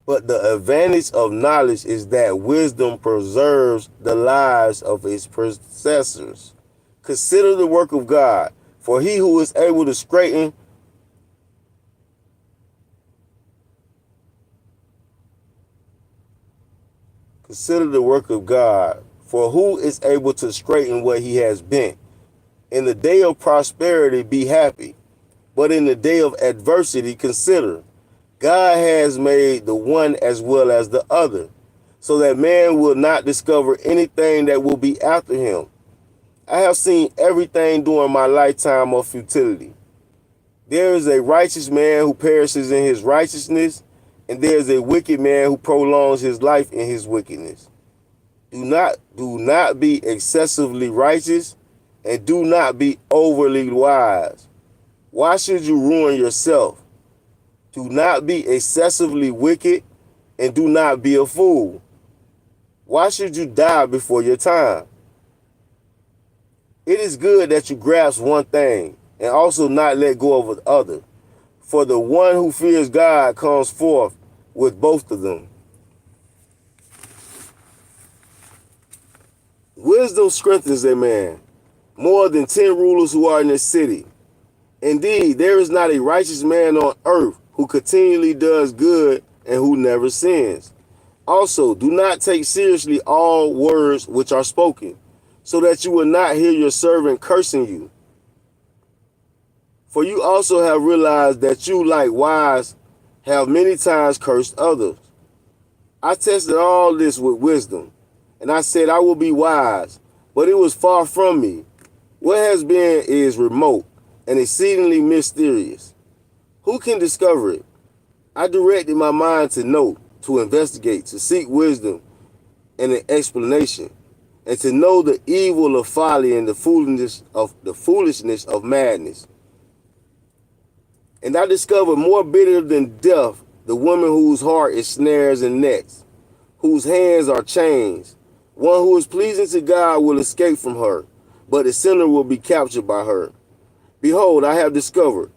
But the advantage of knowledge is that wisdom preserves the lives of its possessors. Consider the work of God, for he who is able to straighten Consider the work of God, for who is able to straighten what he has bent? In the day of prosperity, be happy, but in the day of adversity, consider. God has made the one as well as the other, so that man will not discover anything that will be after him. I have seen everything during my lifetime of futility. There is a righteous man who perishes in his righteousness, and there is a wicked man who prolongs his life in his wickedness. Do not be excessively righteous, and do not be overly wise. Why should you ruin yourself? Do not be excessively wicked, and do not be a fool. Why should you die before your time? It is good that you grasp one thing, and also not let go of the other. For the one who fears God comes forth with both of them. Wisdom strengthens a man more than 10 rulers who are in the city. Indeed, there is not a righteous man on earth who continually does good and who never sins. Also, do not take seriously all words which are spoken, so that you will not hear your servant cursing you. For you also have realized that you likewise have many times cursed others. I tested all this with wisdom, and I said I will be wise, but it was far from me. What has been is remote and exceedingly mysterious. Who can discover it? I directed my mind to know, to investigate, to seek wisdom and an explanation, and to know the evil of folly and the foolishness of madness. And I discovered more bitter than death the woman whose heart is snares and nets, whose hands are chains. One who is pleasing to God will escape from her, but the sinner will be captured by her. Behold, I have discovered,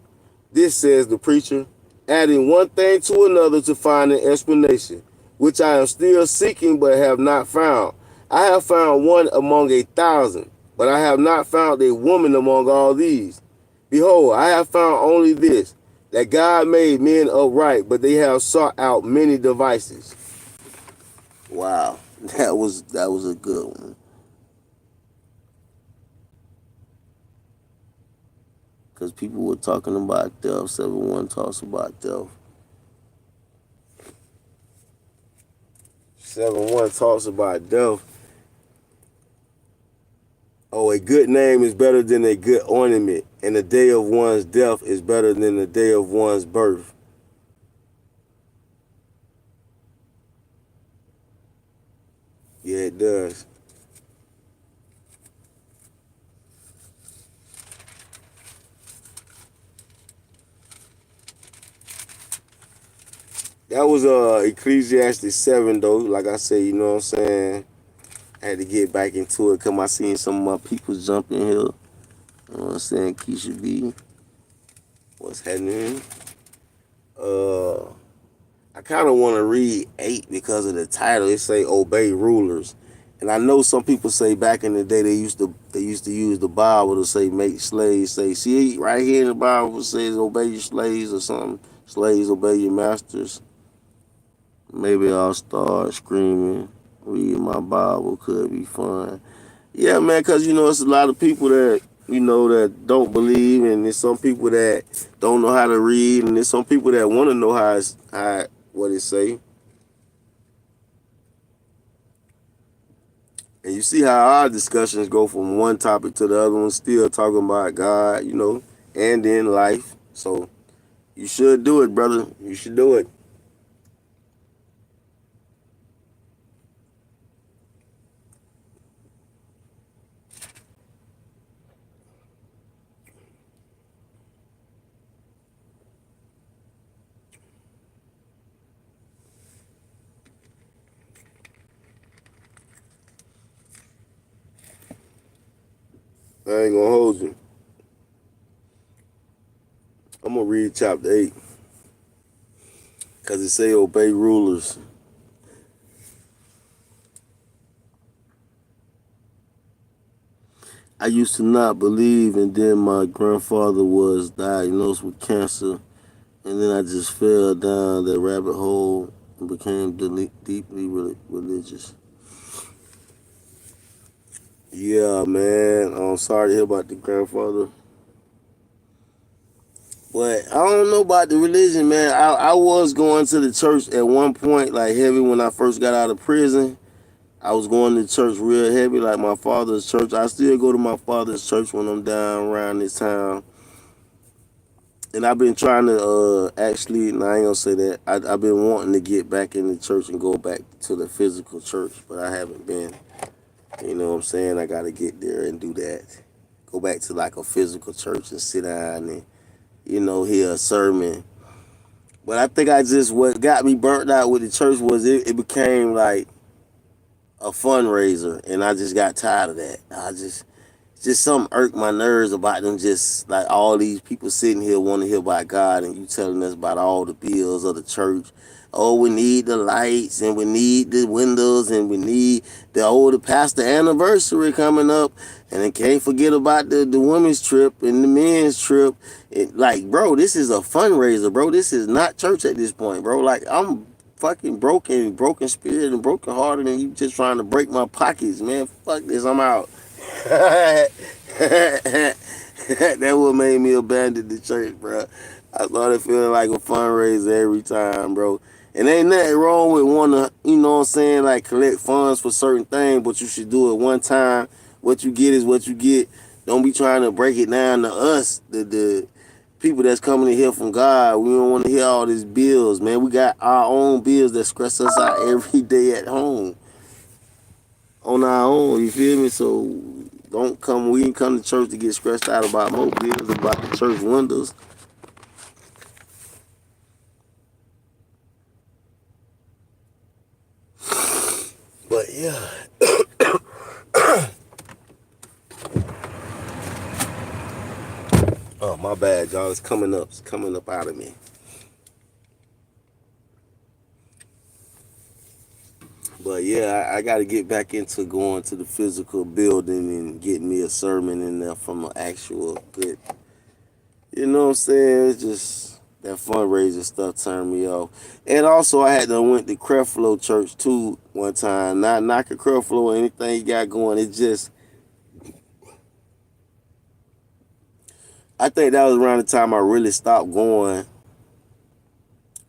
this says the preacher, adding one thing to another to find an explanation, which I am still seeking but have not found. I have found one among 1,000, but I have not found a woman among all these. Behold, I have found only this, that God made men upright, but they have sought out many devices. Wow, that was a good one. Because people were talking about death. 7-1 talks about death. 7-1 talks about death. Oh, a good name is better than a good ornament, and the day of one's death is better than the day of one's birth. Yeah, it does. That was Ecclesiastes 7, though. Like I said, you know what I'm saying? I had to get back into it because I seen some of my people jump in here. You know what I'm saying? Keisha B. What's happening? I kind of want to read 8 because of the title. It say obey rulers. And I know some people say back in the day they used to use the Bible to say make slaves. Say, see, right here in the Bible it says obey your slaves or something. Slaves obey your masters. Maybe I'll start screaming. Reading my Bible could be fun. Yeah, man, because, you know, it's a lot of people that, you know, that don't believe, and there's some people that don't know how to read, and there's some people that want to know what it say. And you see how our discussions go from one topic to the other one, still talking about God, you know, and in life. So you should do it, brother. You should do it. I ain't gonna hold you. I'm gonna read chapter 8. Because it say obey rulers. I used to not believe, and then my grandfather was diagnosed with cancer, and then I just fell down that rabbit hole and became deeply religious. Yeah, man. I'm sorry to hear about the grandfather. But I don't know about the religion, man. I was going to the church at one point, like heavy when I first got out of prison. I was going to church real heavy, like my father's church. I still go to my father's church when I'm down around this town. And I've been trying to actually, and I ain't gonna say that, I've been wanting to get back in the church and go back to the physical church, but I haven't been. You know what I'm saying? I gotta get there and do that. Go back to like a physical church and sit down and, you know, hear a sermon. But I think what got me burnt out with the church was it became like a fundraiser, and I just got tired of that. Just something irked my nerves about them, just like all these people sitting here wanting to hear about God, and you telling us about all the bills of the church, oh, we need the lights and we need the windows and we need the pastor anniversary coming up. And then can't forget about the women's trip and the men's trip. Like, bro, this is a fundraiser, bro. This is not church at this point, bro. Like, I'm fucking broken spirit and broken hearted, and you just trying to break my pockets, man. Fuck this, I'm out. That what made me abandon the church, bro. I started feeling like a fundraiser every time, bro. And ain't nothing wrong with wanting to, you know what I'm saying, like collect funds for certain things, but you should do it one time. What you get is what you get. Don't be trying to break it down to us, the people that's coming to hear from God. We don't want to hear all these bills, man. We got our own bills that stress us out every day at home. On our own, you feel me? So we ain't come to church to get stressed out about more bills, about the church windows. But yeah. Oh, my bad, y'all. It's coming up. It's coming up out of me. But yeah, I got to get back into going to the physical building and getting me a sermon in there from an actual good. You know what I'm saying? It's just that fundraiser stuff turned me off. And also, I had to went to Creflo Church too one time. Not knocking Creflo or anything you got going. It's just, I think that was around the time I really stopped going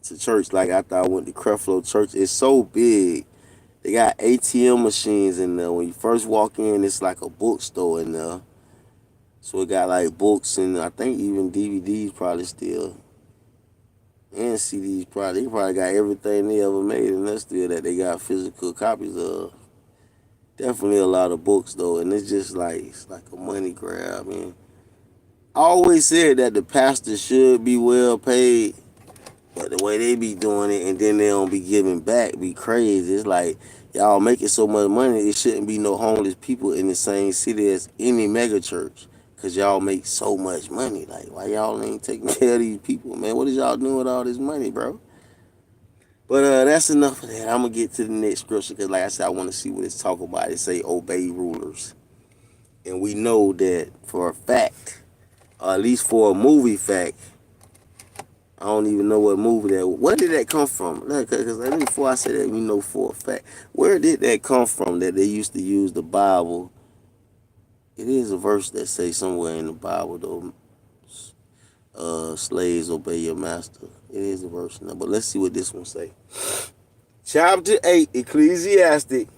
to church. Like after I went to Creflo Church, it's so big. They got ATM machines in there. When you first walk in, it's like a bookstore in there. So it got like books and I think even DVDs probably still. And CDs probably. They probably got everything they ever made in there still that they got physical copies of. Definitely a lot of books though. And it's just like, it's like a money grab, man. I always said that the pastor should be well paid. But the way they be doing it and then they don't be giving back be crazy. It's like y'all making so much money, it shouldn't be no homeless people in the same city as any mega church. Cause y'all make so much money. Like why y'all ain't taking care of these people, man? What is y'all doing with all this money, bro? But that's enough of that. I'm gonna get to the next scripture because like I said, I want to see what it's talking about. It say obey rulers. And we know that for a fact, or at least for a movie fact, I don't even know what movie that. Where did that come from? Because before I say that, we know for a fact. Where did that come from? That they used to use the Bible. It is a verse that says somewhere in the Bible though. Slaves obey your master. It is a verse now, but let's see what this one say. Chapter 8, Ecclesiastic.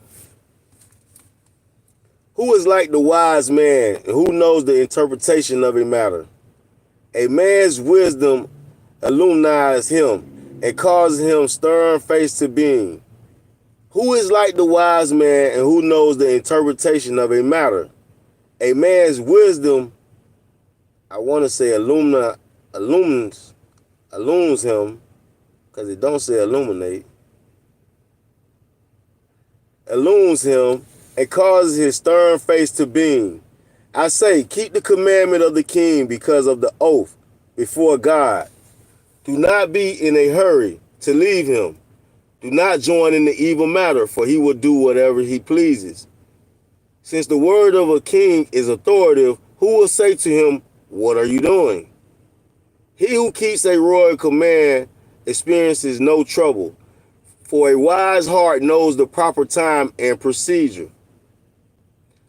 Who is like the wise man, and who knows the interpretation of a matter? A man's wisdom illumines him and causes him stern face to being. Who is like the wise man and who knows the interpretation of a matter? A man's wisdom, I want to say illumines him, because it don't say illuminate. Illumines him and causes his stern face to beam. I say, keep the commandment of the king because of the oath before God. Do not be in a hurry to leave him. Do not join in the evil matter, for he will do whatever he pleases. Since the word of a king is authoritative, who will say to him, what are you doing? He who keeps a royal command experiences no trouble, for a wise heart knows the proper time and procedure.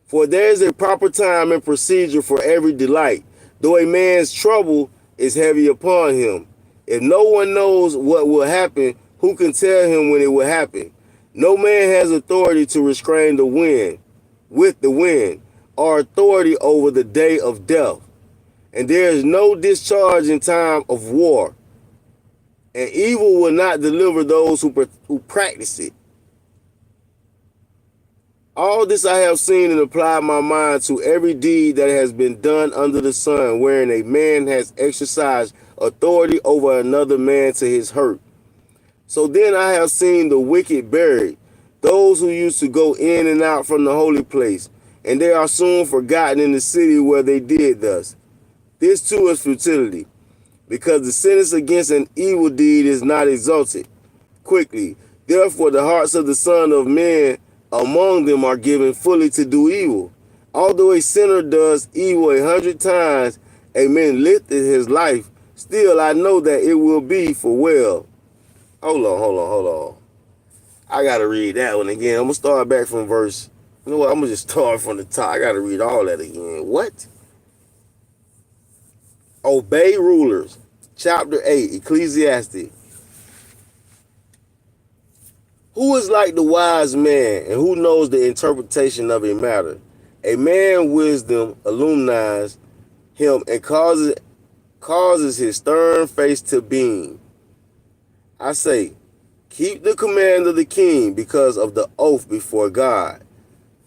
For there is a proper time and procedure for every delight, though a man's trouble is heavy upon him. If no one knows what will happen, who can tell him when it will happen? No man has authority to restrain the wind with the wind, or authority over the day of death. And there is no discharge in time of war. And evil will not deliver those who practice it. All this I have seen and applied my mind to every deed that has been done under the sun, wherein a man has exercised authority over another man to his hurt. So then I have seen the wicked buried, those who used to go in and out from the holy place, and they are soon forgotten in the city where they did thus. This too is futility, because the sentence against an evil deed is not exalted. quickly. Therefore, the hearts of the Son of Man among them are given fully to do evil. Although a sinner does evil 100 times, a man liveth his life, still I know that it will be for well. Hold on. I got to read that one again. I'm going to start back from verse. You know what? I'm going to just start from the top. I got to read all that again. What? Obey rulers. Chapter 8, Ecclesiastes. Who is like the wise man, and who knows the interpretation of a matter? A man wisdom illumines him and causes his stern face to beam. I say, keep the command of the king because of the oath before God.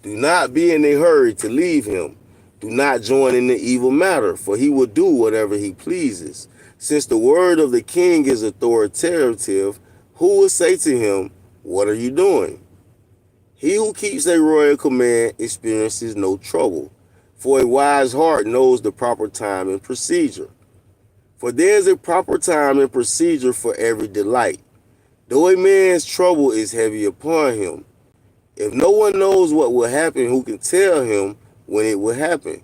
Do not be in a hurry to leave him. Do not join in the evil matter, for he will do whatever he pleases. Since the word of the king is authoritative, who will say to him, what are you doing? He who keeps a royal command experiences no trouble, for a wise heart knows the proper time and procedure. For there is a proper time and procedure for every delight, though a man's trouble is heavy upon him. If no one knows what will happen, who can tell him when it will happen?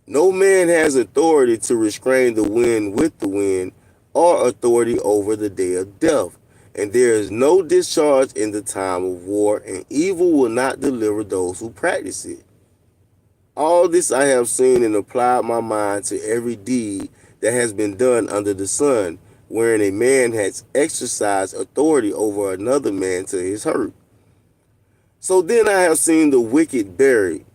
No man has authority to restrain the wind with the wind, or authority over the day of death. And there is no discharge in the time of war, and evil will not deliver those who practice it. All this I have seen and applied my mind to every deed that has been done under the sun, wherein a man has exercised authority over another man to his hurt. So then I have seen the wicked buried,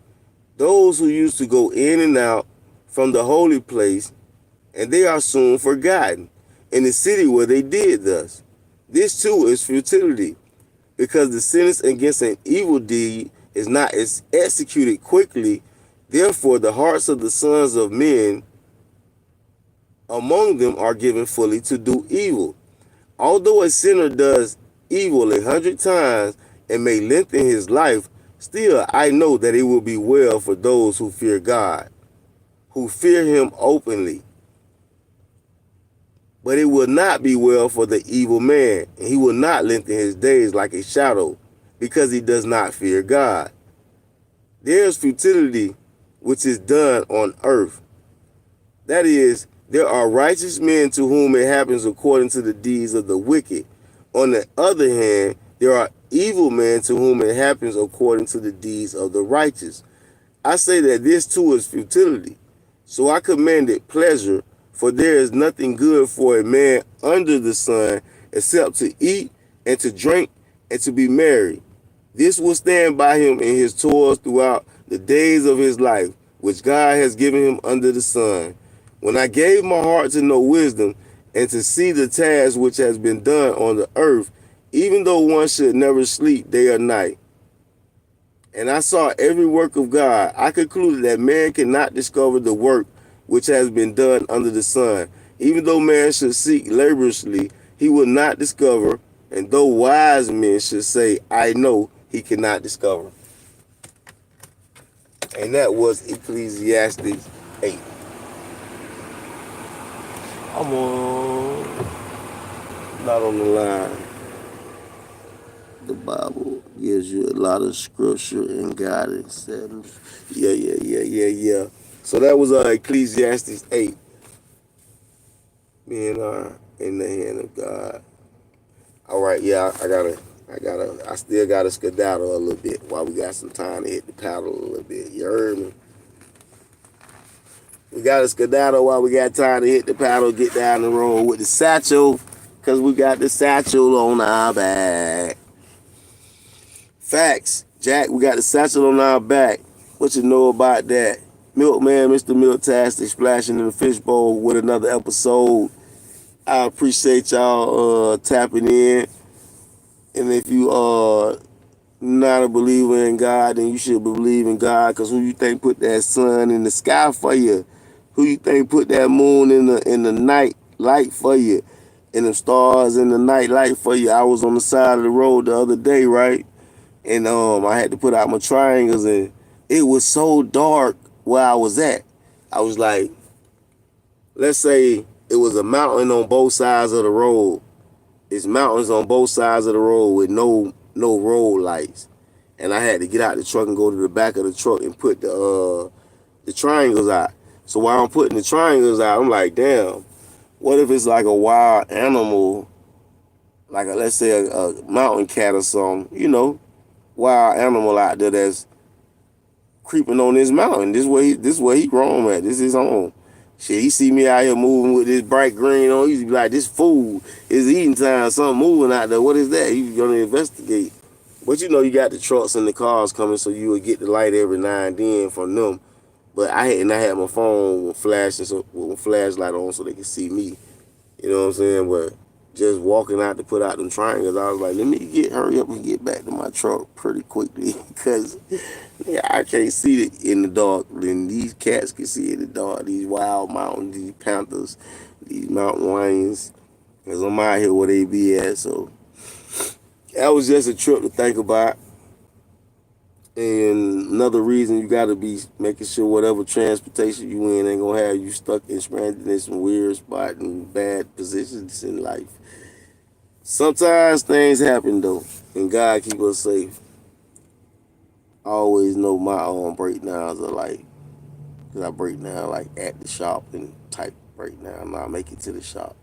those who used to go in and out from the holy place, and they are soon forgotten in the city where they did thus. This too is futility, because the sentence against an evil deed is not executed quickly. Therefore, the hearts of the sons of men among them are given fully to do evil. Although a sinner does evil 100 times and may lengthen his life, still I know that it will be well for those who fear God, who fear him openly. But it will not be well for the evil man, and he will not lengthen his days like a shadow, because he does not fear God. There is futility which is done on earth. That is, there are righteous men to whom it happens according to the deeds of the wicked. On the other hand, there are evil men to whom it happens according to the deeds of the righteous. I say that this too is futility. So I commanded pleasure, for there is nothing good for a man under the sun except to eat and to drink and to be merry. This will stand by him in his toils throughout the days of his life, which God has given him under the sun. When I gave my heart to know wisdom and to see the task which has been done on the earth, even though one should never sleep day or night, and I saw every work of God, I concluded that man cannot discover the work which has been done under the sun. Even though man should seek laboriously, he will not discover, and though wise men should say, I know, he cannot discover. And that was Ecclesiastes 8. I'm not on the line. The Bible gives you a lot of scripture and guidance. And yeah. So that was Ecclesiastes 8. Being in the hand of God. All right, yeah, I still gotta skedaddle a little bit while we got some time to hit the paddle a little bit. You heard me? We gotta skedaddle while we got time to hit the paddle, get down the road with the satchel, because we got the satchel on our back. Facts, Jack, we got the satchel on our back. What you know about that? Milkman, Mr. Milktastic, splashing in the fishbowl with another episode. I appreciate y'all tapping in. And if you are not a believer in God, then you should believe in God, because who you think put that sun in the sky for you? Who you think put that moon in the night light for you? And the stars in the night light for you? I was on the side of the road the other day, right? And I had to put out my triangles, and it was so dark where I was at. I was like, let's say it was a mountain on both sides of the road, it's mountains on both sides of the road with no road lights. And I had to get out the truck and go to the back of the truck and put the triangles out. So while I'm putting the triangles out, I'm like, damn, what if it's like a wild animal, like let's say a mountain cat or something, wild animal out there that's creeping on this mountain. This where he roam at. This is his home. Shit, he see me out here moving with this bright green on. He's be like, this food is eating time. Something moving out there. What is that? He's gonna investigate. But you got the trucks and the cars coming, so you would get the light every now and then from them. But I had my phone flashing, with flashlight on, so they could see me. You know what I'm saying? But just walking out to put out them triangles, I was like, let me hurry up and get back to my truck pretty quickly, because I can't see it in the dark. Then these cats can see in the dark. These wild mountains, these panthers, these mountain lions, because I'm out here where they be at. So that was just a trip to think about. And another reason, you got to be making sure whatever transportation you in ain't gonna have you stuck and stranded in some weird spot and bad positions in life. Sometimes things happen though, and God keep us safe. I always know my own breakdowns are like, because I break down like at the shop and type breakdown. I make it to the shop,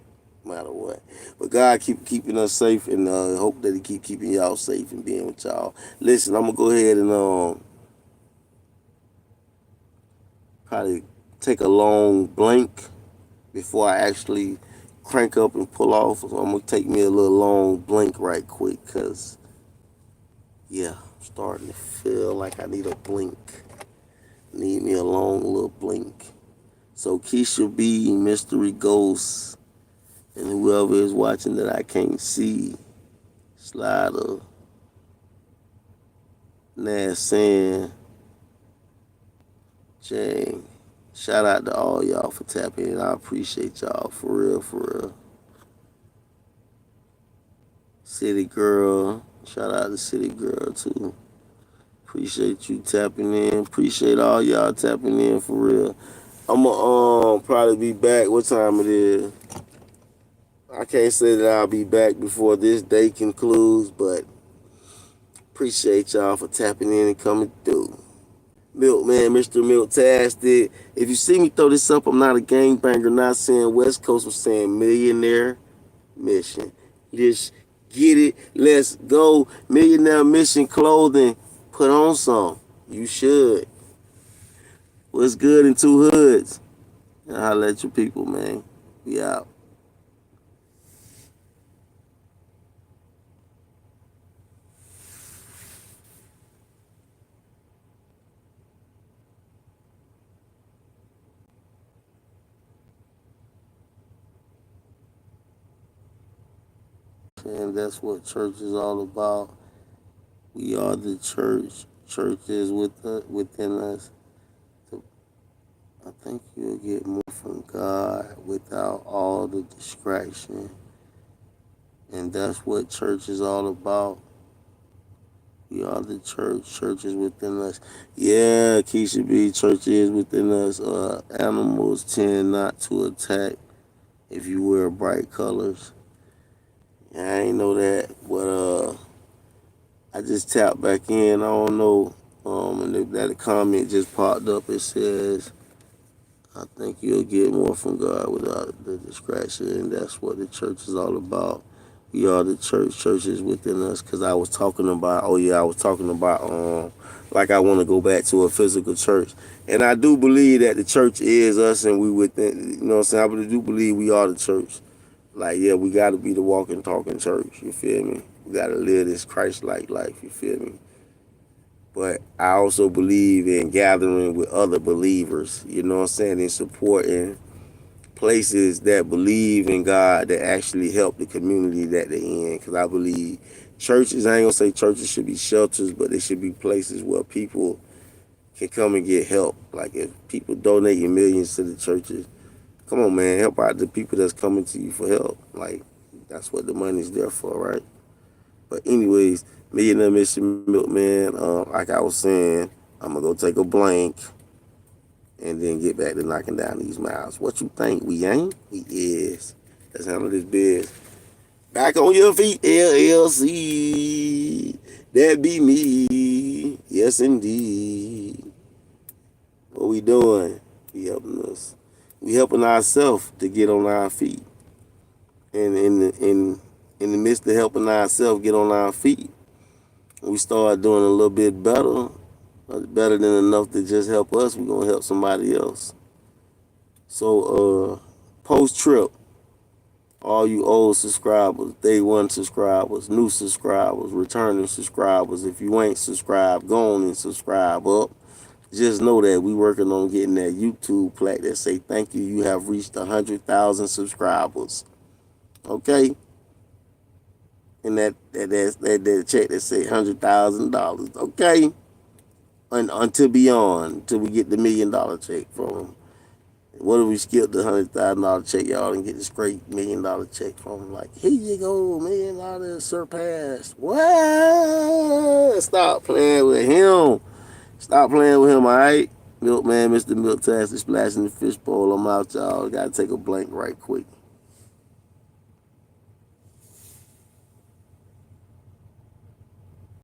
no matter what. But God keep keeping us safe, and hope that He keep keeping y'all safe and being with y'all. Listen, I'm gonna go ahead and probably take a long blink before I actually crank up and pull off. So I'm gonna take me a little long blink right quick, cause yeah, I'm starting to feel like I need a blink. Need me a long little blink. So Keisha B, Mystery Ghost, and whoever is watching that I can't see, Slider, Nassan, Jane. Shout out to all y'all for tapping in. I appreciate y'all, for real, for real. City Girl, shout out to City Girl too. Appreciate you tapping in. Appreciate all y'all tapping in, for real. I'ma probably be back. What time it is? I can't say that I'll be back before this day concludes, but appreciate y'all for tapping in and coming through. Milkman, Mr. Milktastic. If you see me throw this up, I'm not a gangbanger, not saying West Coast, I'm saying Millionaire Mission. Just get it. Let's go. Millionaire Mission clothing. Put on some. You should. What's good in two hoods? And holla at your people, man. We out. And that's what church is all about. We are the church. Church is within us. I think you'll get more from God without all the distraction. And that's what church is all about. We are the church. Church is within us. Yeah, Keisha B, church is within us. Animals tend not to attack if you wear bright colors. I ain't know that, but I just tapped back in. I don't know, and that comment just popped up. It says, "I think you'll get more from God without the distraction," and that's what the church is all about. We are the church. Church is within us. Cause I was talking about, like I want to go back to a physical church, and I do believe that the church is us, and we within. You know what I'm saying? I do believe we are the church. Like, yeah, we got to be the walking, talking church, you feel me? We got to live this Christ-like life, you feel me? But I also believe in gathering with other believers, you know what I'm saying, and supporting places that believe in God, that actually help the community that they're in. Because I believe churches, I ain't going to say churches should be shelters, but they should be places where people can come and get help. Like, if people donating millions to the churches, come on, man, help out the people that's coming to you for help. Like, that's what the money's there for, right? But anyways, Millionaire Mission Milkman, like I was saying, I'm going to go take a blank and then get back to knocking down these miles. What you think? We ain't? We is. Let's handle this biz. Back on your feet, LLC. That be me. Yes, indeed. What we doing? We helping us. We helping ourselves to get on our feet. And in the midst of helping ourselves get on our feet, we start doing a little bit better than enough to just help us. We're going to help somebody else. So, post-trip, all you old subscribers, day one subscribers, new subscribers, returning subscribers, if you ain't subscribed, go on and subscribe up. Just know that we working on getting that YouTube plaque that say, thank you, you have reached 100,000 subscribers. Okay? And that check that say $100,000. Okay? Until beyond, until we get the $1 million check from them. What if we skip the $100,000 check, y'all, and get this great $1 million check from them? Like, here you go, $1 million surpassed. What? Stop playing with him. Stop playing with him, all right? Milkman, Mr. Milk Tastic, splashing the fishbowl. I'm out, y'all. Got to take a blank right quick.